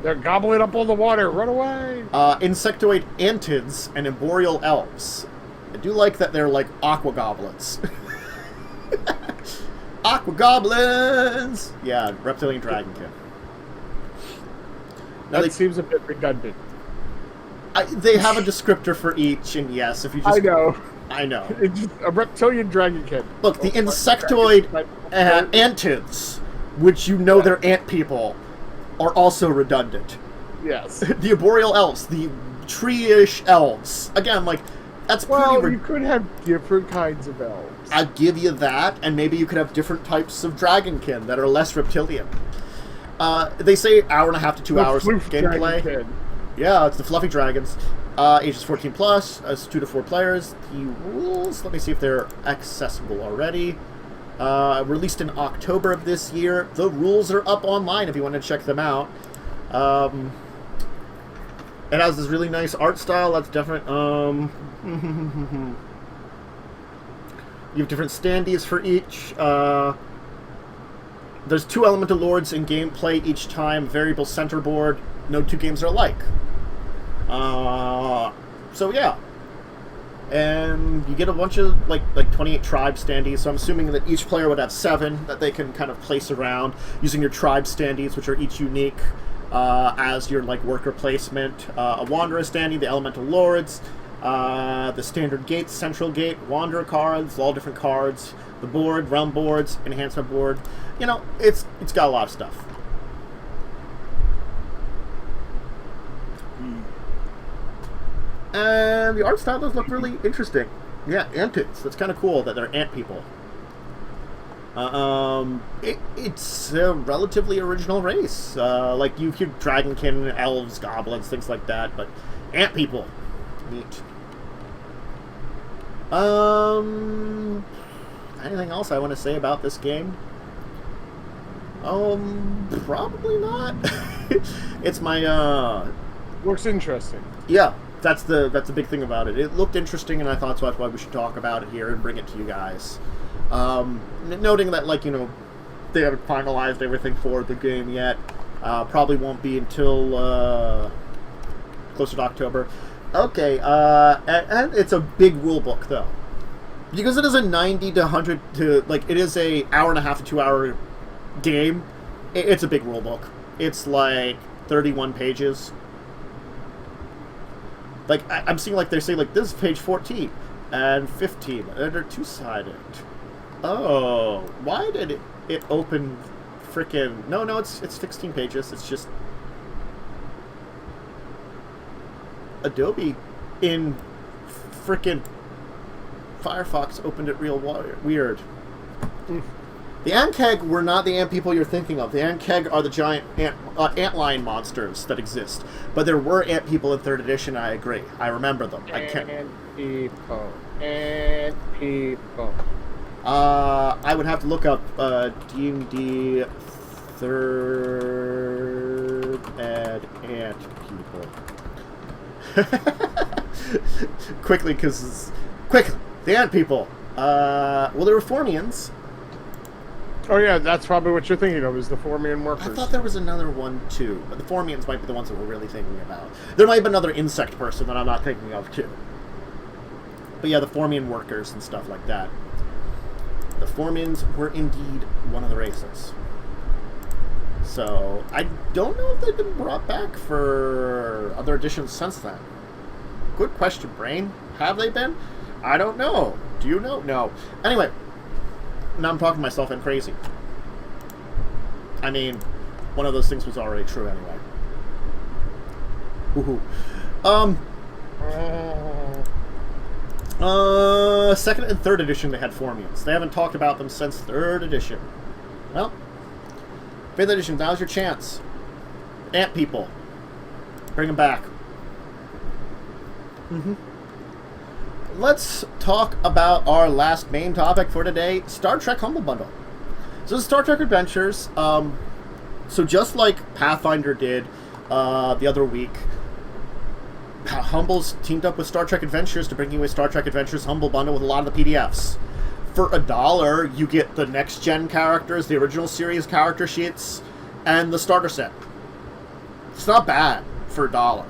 They're gobbling up all the water. Run away! Insectoid antids and arboreal elves. I do like that they're like aqua goblins. Aqua goblins! Yeah, reptilian dragonkin. That seems a bit redundant. They have a descriptor for each, and yes, if you just... I know. It's just a reptilian dragonkin. Look, the insectoid antids, which they're ant people, are also redundant. Yes. The arboreal elves, the tree-ish elves. Again, that's pretty... you could have different kinds of elves. I give you that, and maybe you could have different types of dragonkin that are less reptilian. They say hour and a half to 2 hours of gameplay. Dragonkin. Yeah, it's the fluffy dragons. Ages 14 plus, as 2 to 4 players. The rules, let me see if they're accessible already. Released in October of this year. The rules are up online if you want to check them out. It has this really nice art style. That's definite. You have different standees for each. There's 2 elemental lords in gameplay each time. Variable center board. No 2 games are alike. So yeah. And you get a bunch of like 28 tribe standees. So I'm assuming that each player would have 7 that they can kind of place around using your tribe standees, which are each unique as your like worker placement. A wanderer standee, the elemental lords, the standard gates, central gate, wanderer cards, all different cards, the board, realm boards, enhancement board. You know, it's got a lot of stuff. And the art style does look really interesting. Yeah, antids. That's kind of cool that they're ant people. It's a relatively original race. Like, you hear dragonkin, elves, goblins, things like that, but ant people. Neat. Anything else I want to say about this game? Probably not. It's my, Looks interesting. Yeah. That's the big thing about it. It looked interesting, and I thought so that's why we should talk about it here and bring it to you guys. Noting that, like, you know, they haven't finalized everything for the game yet. Probably won't be until closer to October. Okay, and it's a big rule book, though. Because it is a 90 to 100 to, like, it is a hour and a half to 2 hour game, it's a big rule book. It's like 31 pages. Like, I'm seeing, like, they say, like, this is page 14 and 15, and they're two-sided. Oh, why did it open frickin'... No, it's 16 pages. It's just... Adobe in frickin' Firefox opened it real weird. The Antkeg were not the ant people you're thinking of. The Antkeg are the giant antlion monsters that exist. But there were ant people in 3rd edition, I agree. I remember them. Ant people. I would have to look up D&D 3rd ed ant people. Quickly, the ant people. Well, there were Formians. Oh yeah, that's probably what you're thinking of, is the Formian workers. I thought there was another one, too. But the Formians might be the ones that we're really thinking about. There might be another insect person that I'm not thinking of, too. But yeah, the Formian workers and stuff like that. The Formians were indeed one of the races. So, I don't know if they've been brought back for other editions since then. Good question, Brain. Have they been? I don't know. Do you know? No. Anyway. Now I'm talking myself and crazy. I mean, one of those things was already true anyway. Woohoo. 2nd and 3rd edition they had Formians. They haven't talked about them since 3rd edition. Well, 5th edition, now's your chance. Ant people. Bring them back. Let's talk about our last main topic for today, Star Trek Humble Bundle. So Star Trek Adventures, so just like Pathfinder did the other week, Humble's teamed up with Star Trek Adventures to bring you a Star Trek Adventures Humble Bundle with a lot of the PDFs. For $1, you get the next-gen characters, the original series character sheets, and the starter set. It's not bad for $1.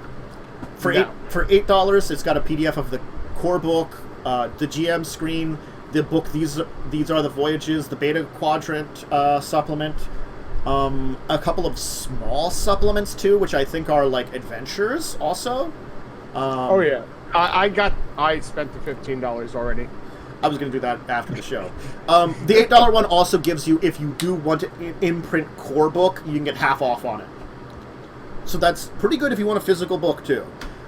For $8, it's got a PDF of the core book, the GM screen, the book, these are the voyages, the beta quadrant supplement, a couple of small supplements too, which I think are like adventures also. Oh yeah, I spent the $15 already. I was going to do that after the show. The $8 one also gives you, if you do want to imprint core book, you can get half off on it. So that's pretty good if you want a physical book too.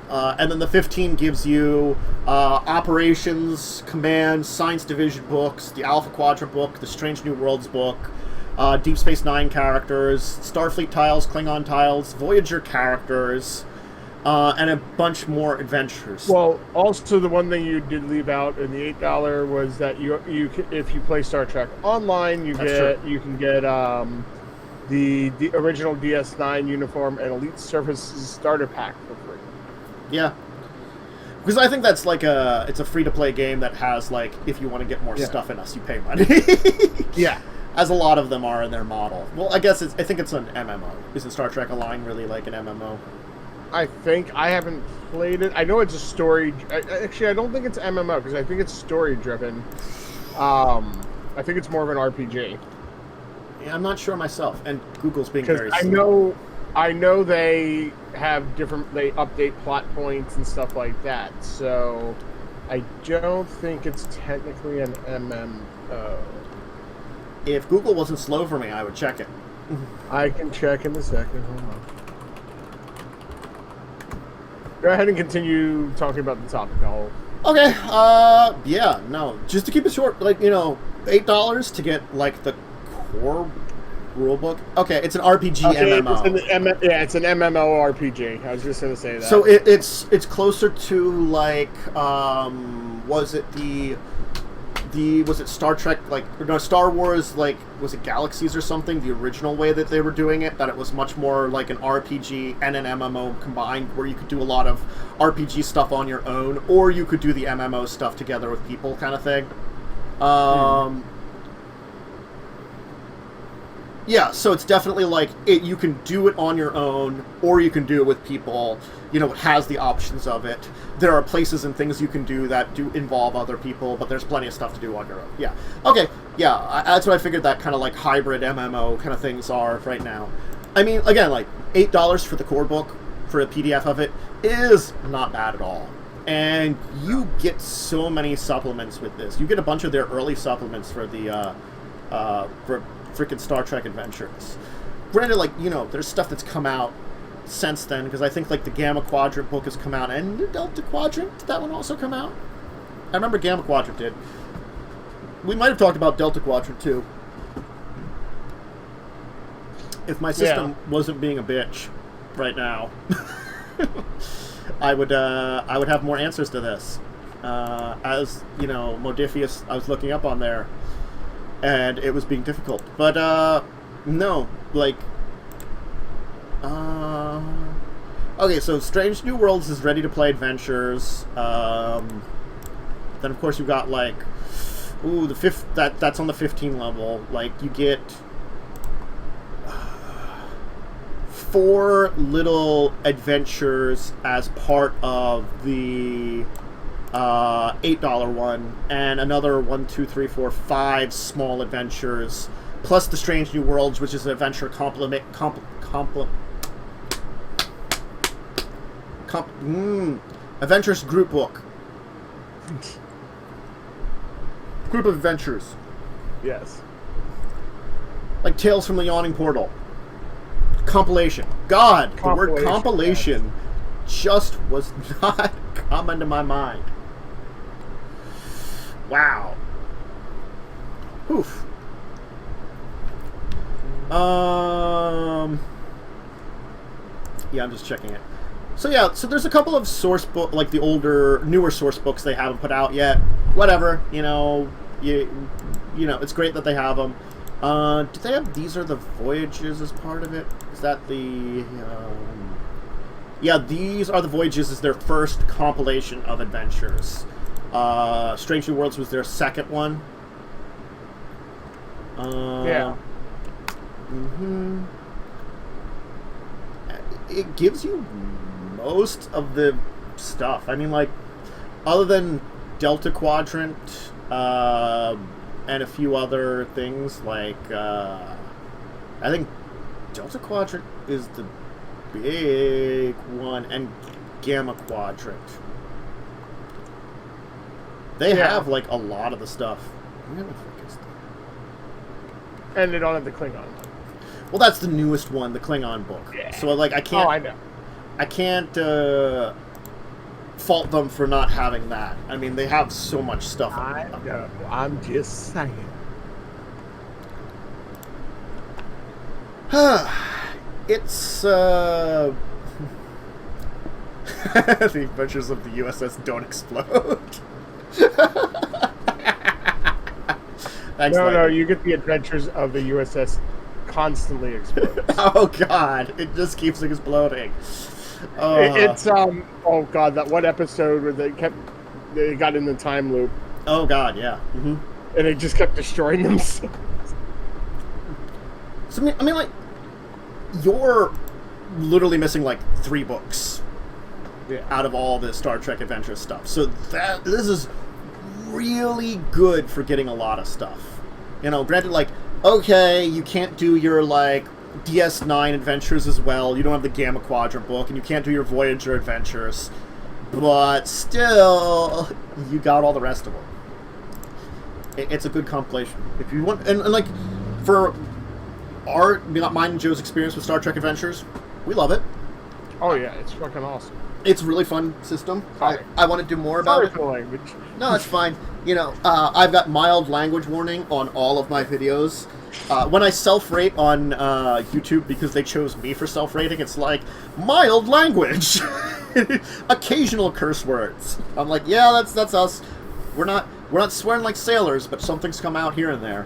And then the 15 gives you Operations, Command, Science Division books, the Alpha Quadrant book, the Strange New Worlds book, Deep Space Nine characters, Starfleet tiles, Klingon tiles, Voyager characters, and a bunch more adventures. Well, also the one thing you did leave out in the $8 was that you if you play Star Trek Online, you can get the original DS9 uniform and Elite Services starter pack for free. Yeah. Because I think that's like it's a free-to-play game that has, like, if you want to get more stuff in us, you pay money. Yeah. as a lot of them are in their model. Well, I think it's an MMO. Isn't Star Trek Online really like an MMO? I think I haven't played it. I know it's a story. Actually, I don't think it's MMO because I think it's story driven. I think it's more of an RPG. Yeah, I'm not sure myself. And Google's being very slow. I know they have different. They update plot points and stuff like that. So I don't think it's technically an MMO. If Google wasn't slow for me, I would check it. I can check in a second. Hold on. Go ahead and continue talking about the topic. Okay. Yeah. No. Just to keep it short, like $8 to get like the core rulebook. Okay, it's an RPG MMO. It's an MMO RPG. I was just gonna say that. So it's closer to like was it Star Trek, Star Wars, was it Galaxies or something, the original way that they were doing it, that it was much more like an RPG and an MMO combined, where you could do a lot of RPG stuff on your own, or you could do the MMO stuff together with people kind of thing. Yeah, so it's definitely you can do it on your own, or you can do it with people. It has the options of it. There are places and things you can do that do involve other people, but there's plenty of stuff to do on your own. Yeah. Okay, yeah, that's what I figured that kind of hybrid MMO kind of things are right now. I mean, again, $8 for the core book, for a PDF of it, is not bad at all. And you get so many supplements with this. You get a bunch of their early supplements for the, for freaking Star Trek Adventures. Granted, there's stuff that's come out since then, because I think the Gamma Quadrant book has come out, and the Delta Quadrant, did that one also come out? I remember Gamma Quadrant did. We might have talked about Delta Quadrant too, if my system wasn't being a bitch right now. I would have more answers to this. As Modifius, I was looking up on there, and it was being difficult. But no, okay, so Strange New Worlds is ready to play adventures. Then of course you've got the fifth, that's on the 15 level. You get 4 little adventures as part of the $8 one, and another 1, 2, 3, 4, 5 small adventures, plus the Strange New Worlds, which is an adventure adventures group book. Group of adventures. Yes. Like Tales from the Yawning Portal. Compilation. God, the word compilation just was not coming to my mind. Wow. Oof. Yeah, I'm just checking it. So yeah, so there's a couple of source book, the newer source books they haven't put out yet. Whatever, it's great that they have them. Do they have These Are the Voyages as part of it? Is that the... Yeah, These Are the Voyages is their first compilation of adventures. Strange New Worlds was their second one. Yeah. Mm-hmm. It gives you most of the stuff. I mean, other than Delta Quadrant, and a few other things, I think Delta Quadrant is the big one, and Gamma Quadrant. They have, a lot of the stuff. Where the frick is that? And they don't have the Klingon one. Well, that's the newest one, the Klingon book. Yeah. So, I can't... Oh, I know. I can't fault them for not having that. I mean, they have so much stuff. I know. I'm just saying. It's, The Adventures of the USS Don't Explode. Thanks, no, you get the Adventures of the USS Constantly Explodes. Oh, God. It just keeps exploding. It's oh god, that one episode where they got in the time loop. Oh god, yeah. Mm-hmm. And they just kept destroying themselves. So I mean, like, you're literally missing like 3 books out of all the Star Trek Adventures stuff. So this is really good for getting a lot of stuff. You know, granted, like, okay, you can't do your like DS9 adventures as well. You don't have the Gamma Quadrant book, and you can't do your Voyager adventures. But still, you got all the rest of them. It's a good compilation. If you want, and like, for mine and Joe's experience with Star Trek Adventures, we love it. Oh yeah, it's fucking awesome. It's a really fun system. Sorry. I want to do more about Sorry it. for the language. No, it's fine. You know, I've got mild language warning on all of my videos. When I self-rate on YouTube, because they chose me for self-rating, it's like, mild language! Occasional curse words. I'm like, yeah, that's us. We're not swearing like sailors, but some things come out here and there.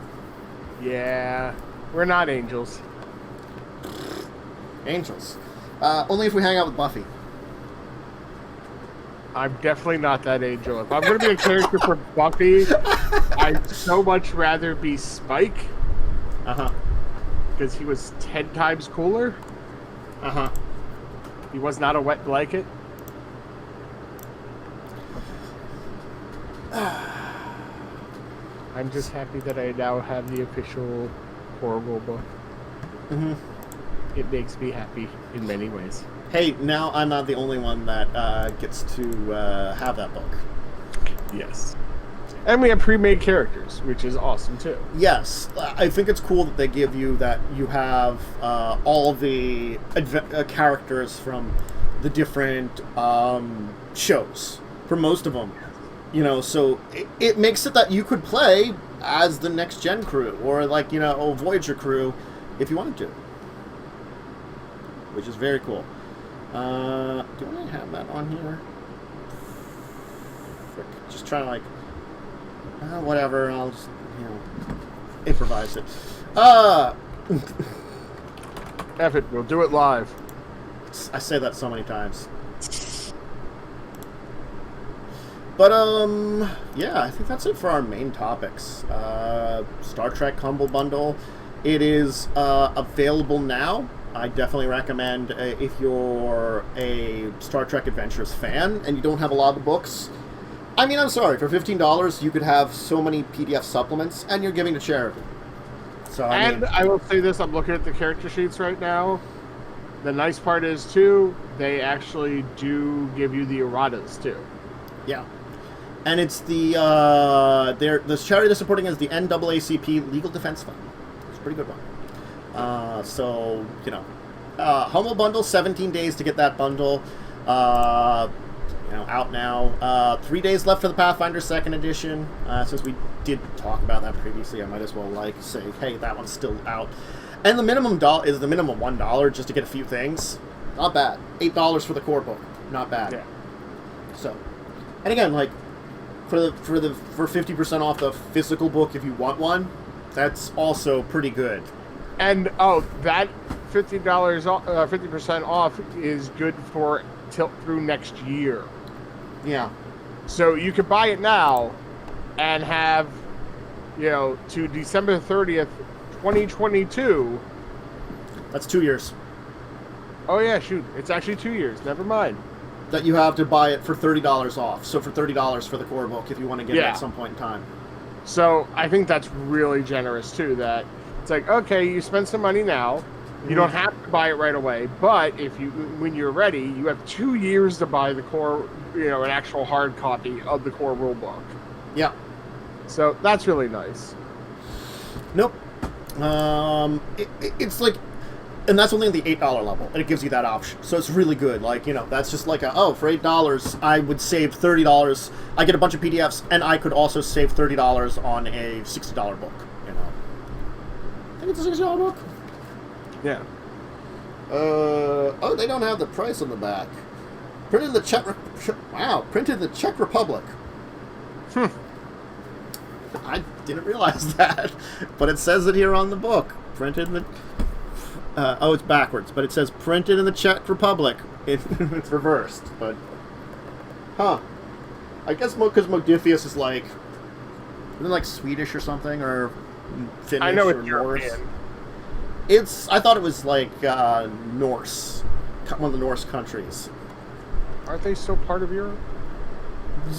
Yeah, we're not angels. Angels. Only if we hang out with Buffy. I'm definitely not that angel. If I'm going to be a character for Buffy, I'd so much rather be Spike. Uh-huh. Because he was 10 times cooler. Uh-huh. He was not a wet blanket. I'm just happy that I now have the official horrible book. Mm-hmm. It makes me happy in many ways. Hey, now I'm not the only one that gets to have that book. Yes. And we have pre-made characters, which is awesome too. Yes, I think it's cool that they give you that you have all the characters from the different shows, for most of them. You know, so it makes it that you could play as the next gen crew, or like, you know, a Voyager crew, if you wanted to. Which is very cool. Do I have that on here? Frick, just trying to like, whatever, I'll just, you know, improvise it. F it, we'll do it live. I say that so many times. But, yeah, I think that's it for our main topics. Star Trek Humble Bundle. It is available now. I definitely recommend, if you're a Star Trek Adventures fan and you don't have a lot of the books. I mean, I'm sorry, for $15 you could have so many PDF supplements, and you're giving to charity. So, I will say this, I'm looking at the character sheets right now. The nice part is, too, they actually do give you the erratas, too. Yeah. And it's the charity they're supporting is the NAACP Legal Defense Fund. It's a pretty good one. So, you know, Humble Bundle, 17 days to get that bundle. You know, out now. 3 days left for the Pathfinder 2nd Edition. Since we did talk about that previously, I might as well, like, say, hey, that one's still out. And the minimum is the minimum $1 just to get a few things. Not bad. $8 for the core book. Not bad. Yeah. So, and again, like, for 50% off the physical book if you want one, that's also pretty good. And that $50 50% off is good for through next year. Yeah. So you can buy it now and have, you know, to December 30th, 2022. That's 2 years. Oh yeah, shoot, it's actually 2 years. Never mind. That you have to buy it for $30 off. So for $30 for the core book if you want to get it Yeah. at some point in time. So I think that's really generous too. That it's like, okay, you spend some money now. You don't have to buy it right away, but when you're ready, you have 2 years to buy the core, you know, an actual hard copy of the core rulebook. Yeah. So that's really nice. Nope. It's like, and that's only the $8 level, and it gives you that option. So it's really good. Like, you know, that's just like for $8, I would save $30. I get a bunch of PDFs, and I could also save $30 on a $60 book. You know, I think it's a $60 book. Yeah. Oh, they don't have the price on the back. Printed in the printed in the Czech Republic. I didn't realize that, but it says it here on the book. Printed in the. It's backwards, but it says printed in the Czech Republic. It's reversed, but. Huh. I guess because Modiphius is like. Isn't it like Swedish or something, or Finnish I know or it's Norse? European. I thought it was like Norse, one of the Norse countries. Aren't they still part of Europe?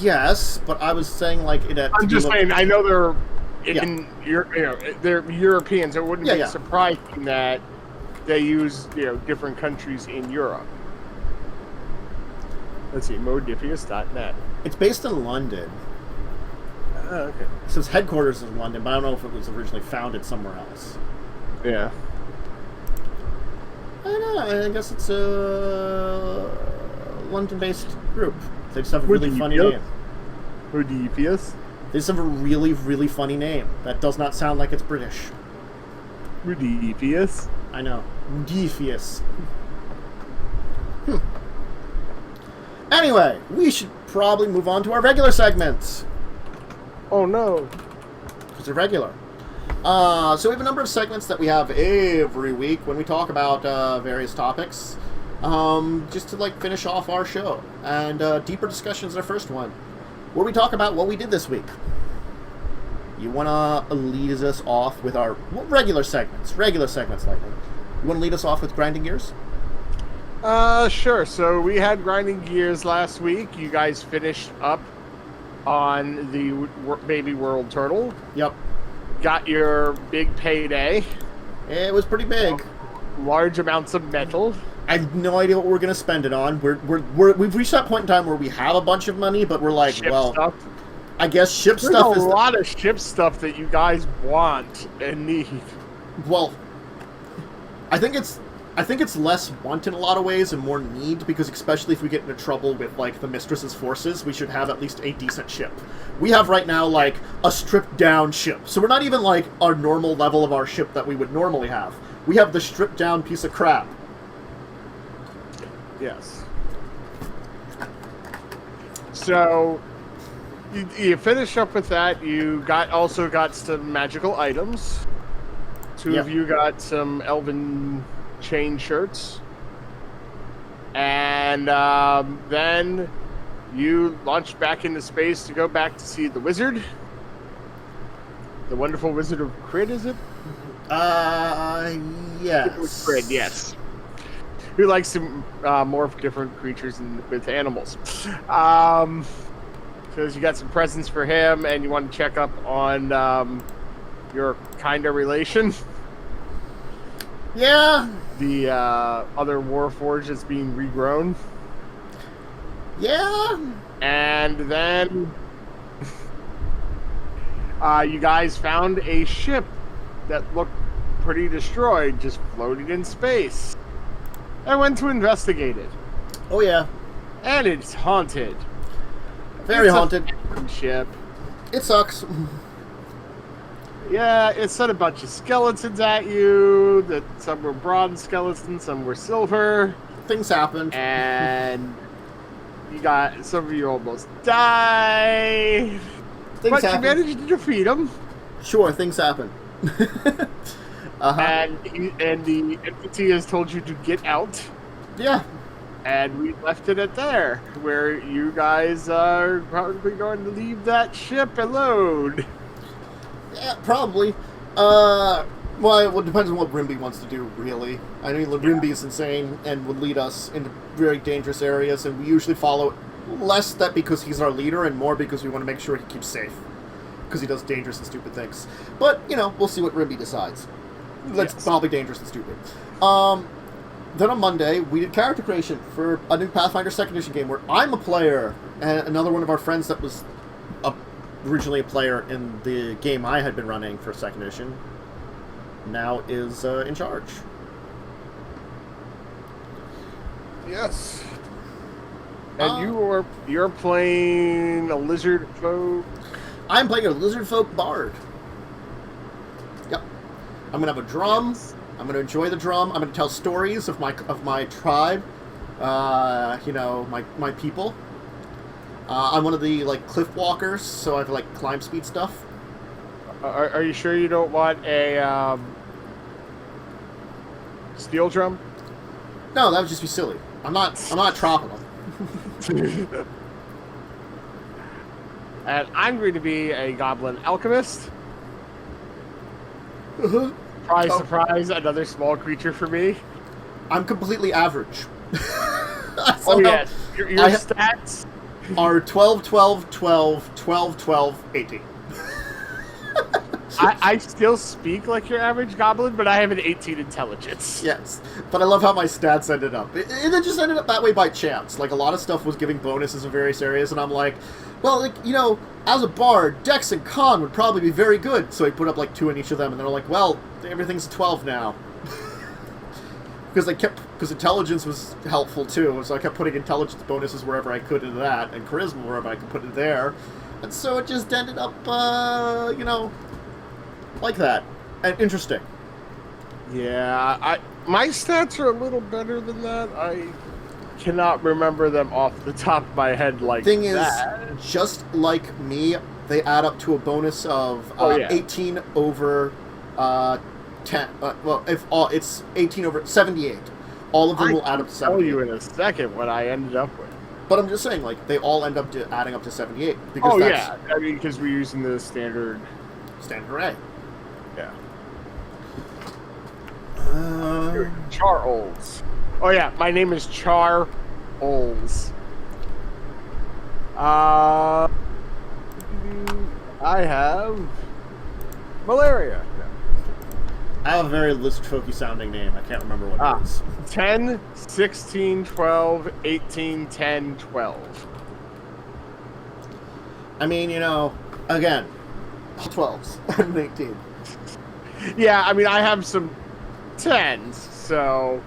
Yes, but I was saying like it. I'm just saying. I know they're Yeah. they're Europeans. It wouldn't Yeah, be yeah. surprising that they use different countries in Europe. Let's see, modifius.net. It's based in London. Okay. It says headquarters is in London, but I don't know if it was originally founded somewhere else. Yeah. I don't know. I guess it's a London-based group. They just have a really funny name. Modifius. They just have a really, really funny name that does not sound like it's British. Modifius. I know. Modifius. Anyway, we should probably move on to our regular segments. Oh no. Because they're regular. So we have a number of segments that we have every week when we talk about various topics. Just to like finish off our show. And deeper discussions is our first one, where we talk about what we did this week. You want to lead us off with our regular segments, Lightning. You want to lead us off with Grinding Gears? Sure. So we had Grinding Gears last week. You guys finished up on the Baby World Turtle. Yep. Got your big payday. It was pretty big. Large amounts of metal. I have no idea what we're going to spend it on. We've reached that point in time where we have a bunch of money, but we're like, Ship well, stuff. I guess ship There's stuff a is lot of ship stuff that you guys want and need. well, I think it's less want in a lot of ways and more need, because especially if we get into trouble with like the Mistress's forces, we should have at least a decent ship. We have right now like a stripped down ship, so we're not even like our normal level of our ship that we would normally have. We have the stripped down piece of crap. Yes. So you finish up with that. You also got some magical items. Two of you got some elven chain shirts, and then you launched back into space to go back to see the wizard, the wonderful Wizard of Crid. Is it? Yes. It was Crid, yes. Who likes to morph different creatures with animals. Because you got some presents for him, and you want to check up on your kinda relation. Yeah. The other Warforged that's being regrown. Yeah. And then you guys found a ship that looked pretty destroyed, just floating in space. I went to investigate it. Oh yeah. And it's haunted. Very It's haunted. A ship. It sucks. Yeah, it sent a bunch of skeletons at you. That some were bronze skeletons, some were silver. Things happened. And some of you almost died. Things But you happen. managed to defeat them. Sure, things happen. And the entity has told you to get out. Yeah. And we left it at there, where you guys are probably going to leave that ship alone. Yeah, probably. Well, it depends on what Rimby wants to do, really. I mean, Rimby is insane and would lead us into very dangerous areas, and we usually follow less that because he's our leader and more because we want to make sure he keeps safe. Because he does dangerous and stupid things. But, we'll see what Rimby decides. That's probably dangerous and stupid. Then on Monday, we did character creation for a new Pathfinder 2nd Edition game where I'm a player, and another one of our friends that was originally a player in the game I had been running for 2nd Edition now is in charge. Yes. And you're playing a lizard folk. I'm playing a lizard folk bard. Yep. I'm gonna have a drum. Yes. I'm gonna enjoy the drum. I'm gonna tell stories of my tribe. My people. I'm one of the cliff walkers, so I have climb speed stuff. Are you sure you don't want a steel drum? No, that would just be silly. I'm not tropical. And I'm going to be a goblin alchemist. Surprise, surprise, another small creature for me. I'm completely average. Oh, yeah. Your stats are 12, 12, 12, 12, 12, 18. I still speak like your average goblin, but I have an 18 intelligence. Yes, but I love how my stats ended up. It just ended up that way by chance. Like, a lot of stuff was giving bonuses in various areas, and I'm like, well, like, you know, as a bard, Dex and Con would probably be very good. So I put up, like, 2 in each of them, and they're like, well, everything's 12 now. Because intelligence was helpful, too, so I kept putting intelligence bonuses wherever I could into that, and charisma wherever I could put it there. And so it just ended up, you know, like that. And interesting. Yeah, my stats are a little better than that. I cannot remember them off the top of my head like Thing that. is, just like me, they add up to a bonus of 18 over 10. Well, it's 18 over 78. All of them will add up to 78. I'll tell you in a second what I ended up with. But I'm just saying, like, they all end up adding up to 78. Because yeah. I mean, because we're using the standard array. Yeah. Charles. Oh yeah, my name is Charles. I have malaria. I have a very Listrophy sounding name. I can't remember what it is. 10, 16, 12, 18, 10, 12. I mean, you know, again, 12s and 18. Yeah, I mean, I have some 10s, so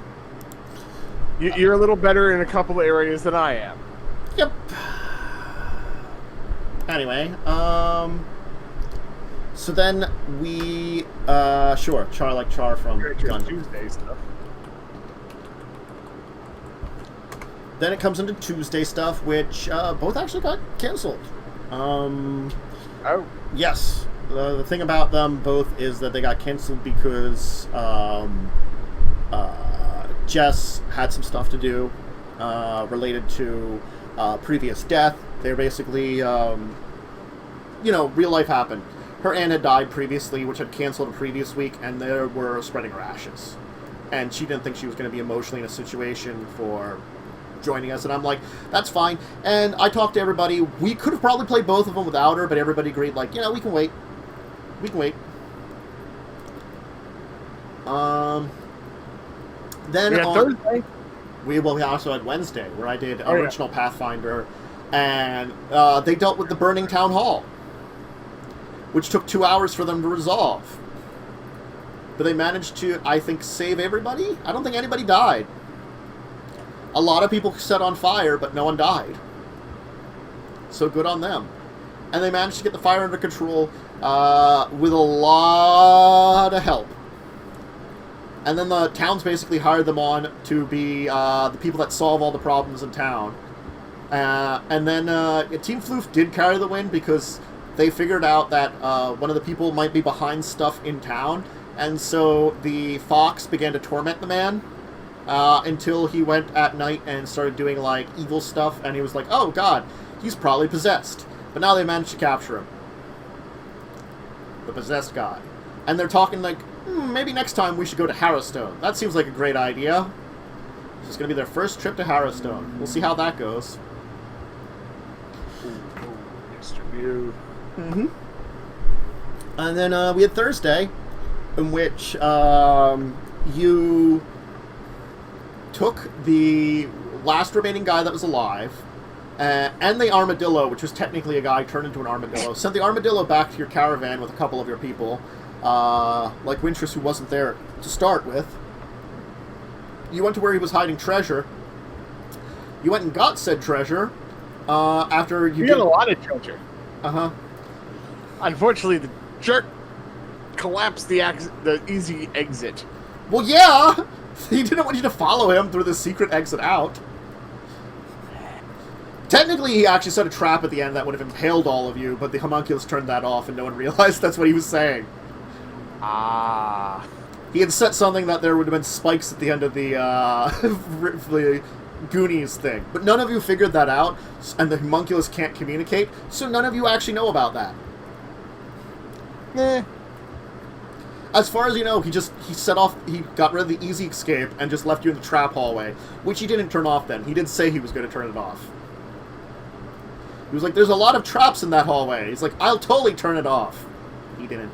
you're a little better in a couple of areas than I am. Yep. Anyway, so then we, sure, Char like Char from Gundam. Tuesday stuff. Then it comes into Tuesday stuff, which both actually got canceled. Oh. Yes. The thing about them both is that they got canceled because Jess had some stuff to do related to previous death. They're basically, you know, real life happened. Her aunt had died previously, which had canceled the previous week, and they were spreading her ashes. And she didn't think she was going to be emotionally in a situation for joining us, and I'm like, that's fine. And I talked to everybody. We could have probably played both of them without her, but everybody agreed, like, you know, we can wait. We can wait. Then on Thursday. we also had Wednesday, where I did original Pathfinder, and they dealt with the burning town hall, which took 2 hours for them to resolve. But they managed to, I think, save everybody. I don't think anybody died. A lot of people set on fire, but no one died. So good on them. And they managed to get the fire under control with a lot of help. And then the towns basically hired them on to be the people that solve all the problems in town. And then Team Floof did carry the win because they figured out that one of the people might be behind stuff in town. And so the fox began to torment the man until he went at night and started doing, like, evil stuff. And he was like, oh, God, he's probably possessed. But now they managed to capture him. The possessed guy. And they're talking like, maybe next time we should go to Harrowstone. That seems like a great idea. So it's going to be their first trip to Harrowstone. We'll see how that goes. Distribute. Mm-hmm. And then we had Thursday, in which you took the last remaining guy that was alive, and the armadillo, which was technically a guy turned into an armadillo, sent the armadillo back to your caravan with a couple of your people, like Wintress, who wasn't there to start with. You went to where he was hiding treasure. You went and got said treasure after you got a lot of treasure. Uh-huh. Unfortunately, the jerk collapsed the easy exit. Well, yeah! He didn't want you to follow him through the secret exit out. Technically, he actually set a trap at the end that would have impaled all of you, but the homunculus turned that off and no one realized that's what he was saying. Ah. He had set something that there would have been spikes at the end of the, the Goonies thing. But none of you figured that out, and the homunculus can't communicate, so none of you actually know about that. As far as you know, he got rid of the easy escape and just left you in the trap hallway, which he didn't turn off then. He did say he was going to turn it off. He was like, there's a lot of traps in that hallway. He's like, I'll totally turn it off. He didn't.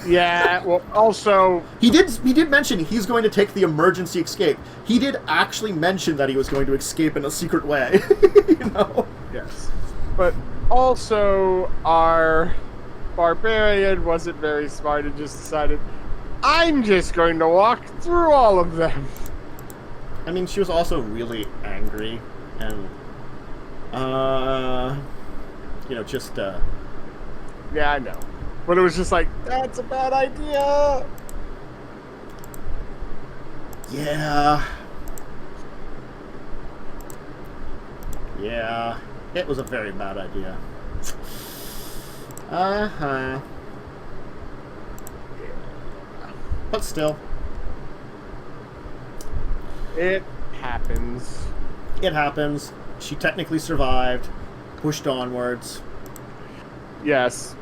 Yeah, well, also... He did mention he's going to take the emergency escape. He did actually mention that he was going to escape in a secret way. You know? Yes. But also, our barbarian wasn't very smart and just decided, I'm just going to walk through all of them. I mean, she was also really angry and... just, Yeah, I know. But it was just like, that's a bad idea! Yeah. Yeah. It was a very bad idea. Uh-huh. But still. It happens. It happens. She technically survived. Pushed onwards. Yes.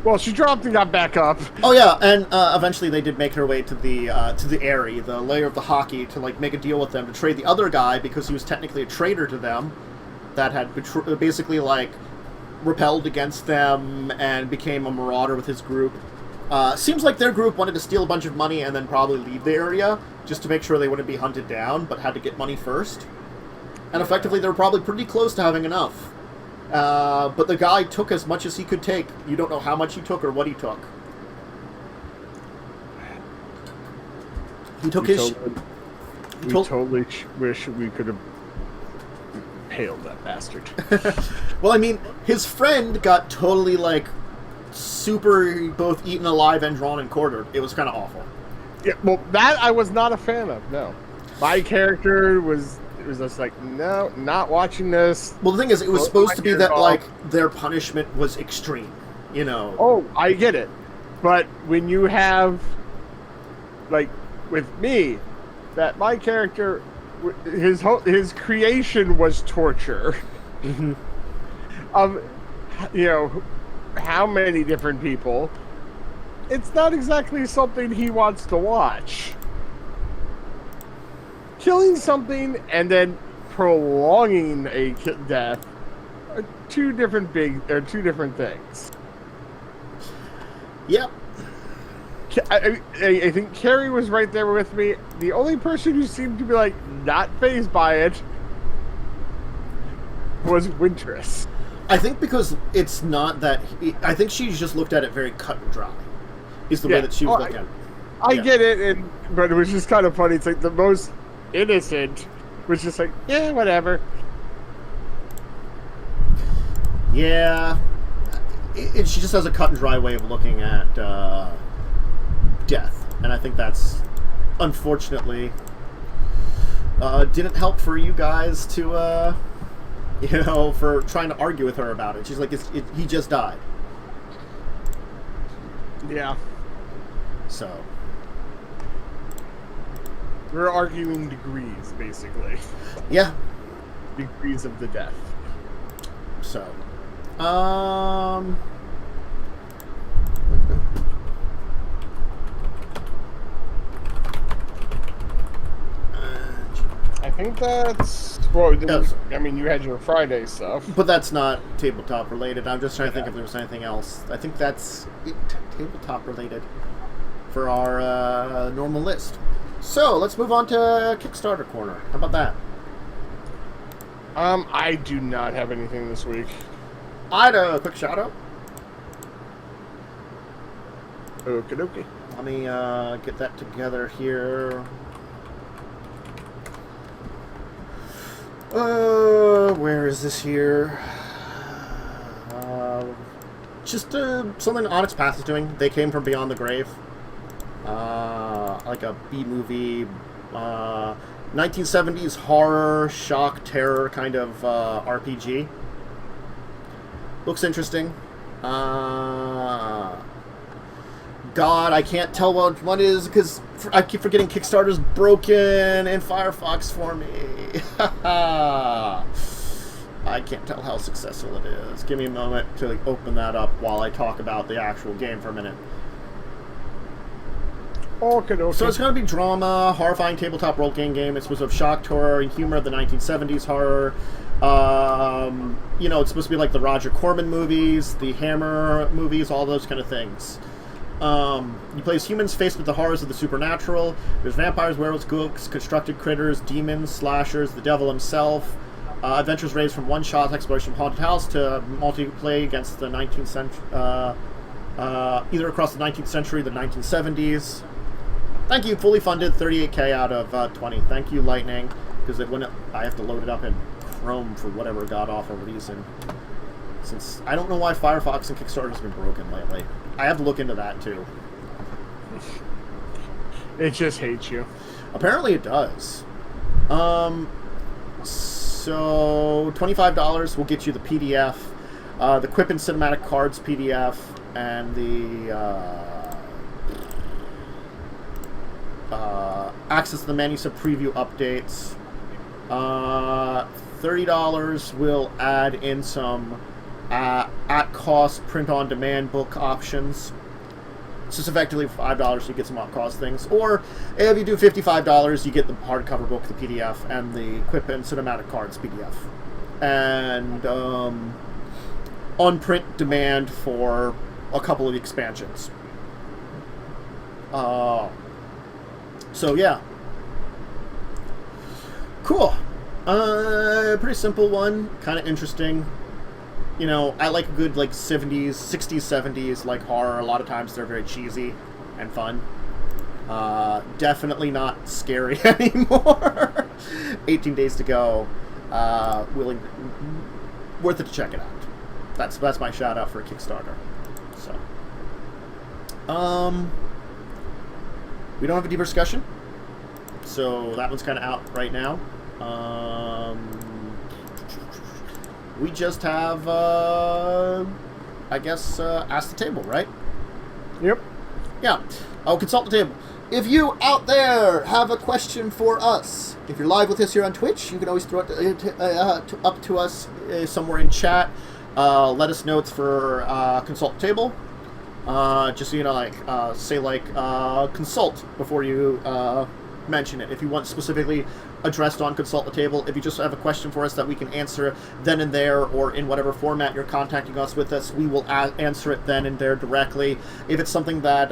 Well, she dropped and got back up. Oh yeah, and eventually they did make her way to the Airy, the layer of the hockey, to like make a deal with them to trade the other guy because he was technically a traitor to them, that had basically like repelled against them and became a marauder with his group. Seems like their group wanted to steal a bunch of money and then probably leave the area just to make sure they wouldn't be hunted down, but had to get money first. And effectively, they were probably pretty close to having enough. But the guy took as much as he could take. You don't know how much he took or what he took. He took his... We totally wish we could have impaled that bastard. Well, I mean, his friend got totally, like, super both eaten alive and drawn and quartered. It was kind of awful. Yeah, well, that I was not a fan of, no. My character was... It was just like, no, not watching this. Well, the thing is, it was supposed to be that, like, their punishment was extreme, you know. Oh, I get it. But when you have, like, with me, that my character, his creation was torture. Mm-hmm. How many different people, it's not exactly something he wants to watch. Killing something and then prolonging a death are two different things. Yep. I think Carrie was right there with me. The only person who seemed to be like not fazed by it was Wintress. I think because it's not that... I think she just looked at it very cut and dry, is the way that she was looking at it. I get it, but it was just kind of funny. It's like the most innocent was just like, yeah, whatever. Yeah. She just has a cut and dry way of looking at death. And I think that's, unfortunately, didn't help for you guys to, for trying to argue with her about it. She's like, he just died. Yeah. So... We're arguing degrees, basically. Yeah. Degrees of the death. So, I think that's... Well, I mean, you had your Friday stuff. But that's not tabletop related. I'm just trying to think if there was anything else. I think that's tabletop related for our normal list. So, let's move on to Kickstarter Corner. How about that? I do not have anything this week. I had a quick shout out. Okie dokie. Let me get that together here. Where is this here? Just something Onyx Path is doing. They Came from Beyond the Grave. Like a B-movie, 1970s horror, shock, terror kind of RPG. Looks interesting. God, I can't tell what one is because I keep forgetting Kickstarter's broken in Firefox for me. I can't tell how successful it is. Give me a moment to open that up while I talk about the actual game for a minute. Okay. So it's going to be drama, horrifying tabletop role-playing game. It's supposed to have shock horror and humor of the 1970s horror. You know, it's supposed to be like the Roger Corman movies, the Hammer movies, all those kind of things. You play as humans faced with the horrors of the supernatural. There's vampires, werewolves, ghouls, constructed critters, demons, slashers, the devil himself. Adventures range from one-shot exploration of haunted house to multiplayer against the 19th century, either across the 19th century, the 1970s. Thank you, fully funded, 38K out of 20. Thank you, Lightning, because I have to load it up in Chrome for whatever god-awful reason. Since I don't know why Firefox and Kickstarter has been broken lately. I have to look into that, too. It just hates you. Apparently it does. So, $25 will get you the PDF, the Quip and Cinematic Cards PDF, and the access to the Manusub preview updates. $30 will add in some at-cost print-on-demand book options. It's just effectively $5 you get some off-cost things. Or if you do $55, you get the hardcover book, the PDF, and the Quip and Cinematic Cards PDF. And on-print demand for a couple of expansions. So yeah. Cool. Pretty simple one. Kind of interesting. You know, I like a good, like, 60s, 70s, like, horror. A lot of times they're very cheesy and fun. Definitely not scary anymore. 18 Days to Go. Worth it to check it out. That's my shout out for Kickstarter. So, we don't have a deeper discussion, so that one's kind of out right now. We just have, I guess, Ask the Table, right? Yep. Yeah. I'll consult the table. If you out there have a question for us, if you're live with us here on Twitch, you can always throw it up to us somewhere in chat. Let us know it's for consult the table. Just so you know, like, say, like, consult before you mention it. If you want specifically addressed on consult the table, if you just have a question for us that we can answer then and there, or in whatever format you're contacting us with us, we will answer it then and there directly. If it's something that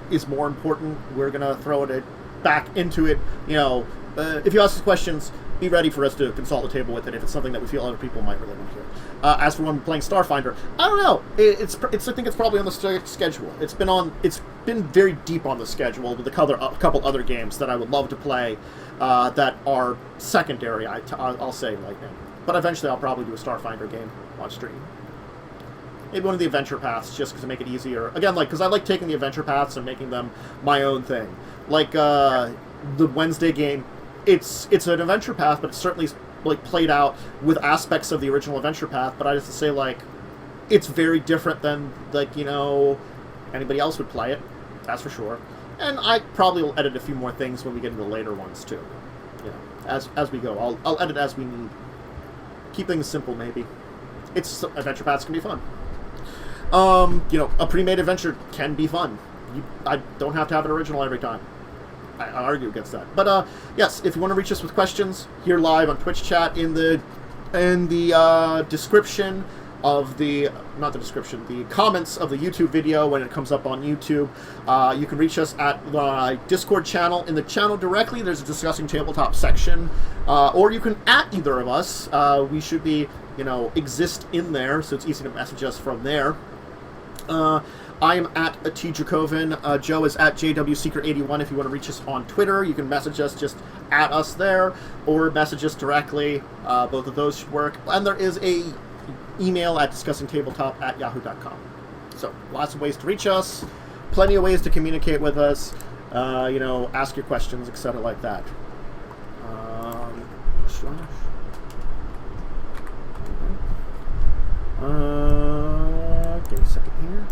is more important, we're gonna throw it back into it. You know, if you ask us questions, be ready for us to consult the table with it if it's something that we feel other people might really want to hear. As for when we're playing Starfinder, I don't know. I think it's probably on the schedule. It's been very deep on the schedule with a couple other games that I would love to play that are secondary. I'll say like that. But eventually, I'll probably do a Starfinder game on stream. Maybe one of the adventure paths, just to make it easier. Again, like, because I like taking the adventure paths and making them my own thing. Like the Wednesday game. It's an adventure path, but it's certainly like played out with aspects of the original adventure path. But I just have to say, like, it's very different than, like, you know, anybody else would play it. That's for sure. And I probably will edit a few more things when we get into the later ones too. You know, as we go, I'll edit as we need. Keep things simple, maybe. Adventure paths can be fun. You know, a pre-made adventure can be fun. I don't have to have it original every time. I argue against that. But yes, if you want to reach us with questions, here live on Twitch chat in the description of the comments of the YouTube video when it comes up on YouTube. You can reach us at the Discord channel. In the channel directly, there's a Discussing Tabletop section, or you can at either of us. We should be, you know, exist in there, so it's easy to message us from there. I am at T. Dracovin. Joe is at JWSecret81. If you want to reach us on Twitter, you can message us, just at us there, or message us directly. Both of those should work. And there is a email at discussingtabletop@yahoo.com. So, lots of ways to reach us. Plenty of ways to communicate with us. You know, ask your questions, etc. like that. Give me a second here.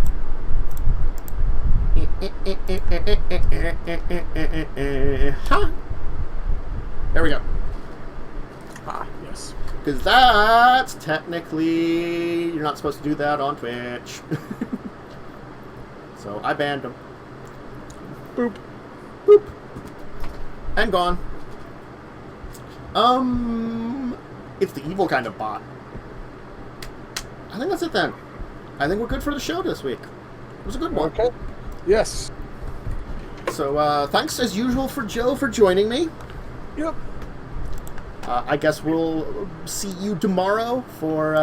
Huh? There we go. Yes. Because that's technically, you're not supposed to do that on Twitch. So I banned them. Boop. Boop. And gone. It's the evil kind of bot. I think that's it then. I think we're good for the show this week. It was a good one. Okay. Yes. So, thanks as usual for Joe for joining me. Yep. I guess we'll see you tomorrow for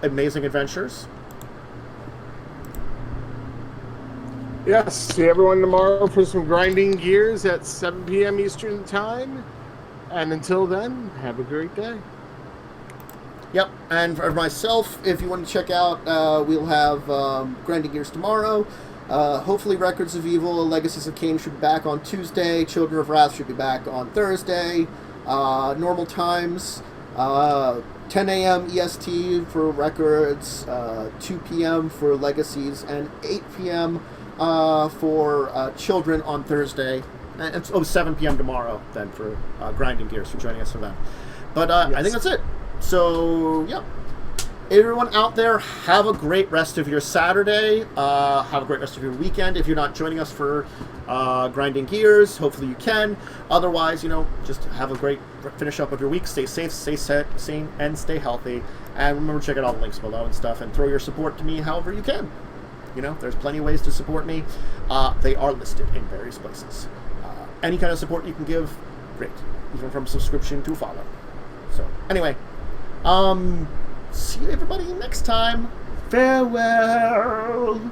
Amazing Adventures. Yes. See everyone tomorrow for some grinding gears at 7 p.m. Eastern Time. And until then, have a great day. Yep, and for myself, if you want to check out, we'll have Grinding Gears tomorrow. Hopefully Records of Evil, Legacies of Kain should be back on Tuesday. Children of Wrath should be back on Thursday. Normal times, 10 a.m. EST for Records, 2 p.m. for Legacies, and 8 p.m. For Children on Thursday. And 7 p.m. tomorrow, then, for Grinding Gears, for joining us for that. But Yes. I think that's it. So, yeah. Everyone out there, have a great rest of your Saturday. Have a great rest of your weekend. If you're not joining us for Grinding Gears, hopefully you can. Otherwise, just have a great finish up of your week. Stay safe, stay sane, and stay healthy. And remember to check out all the links below and stuff, and throw your support to me however you can. There's plenty of ways to support me. They are listed in various places. Any kind of support you can give, great. Even from subscription to follow. So, anyway. See you everybody next time. Farewell.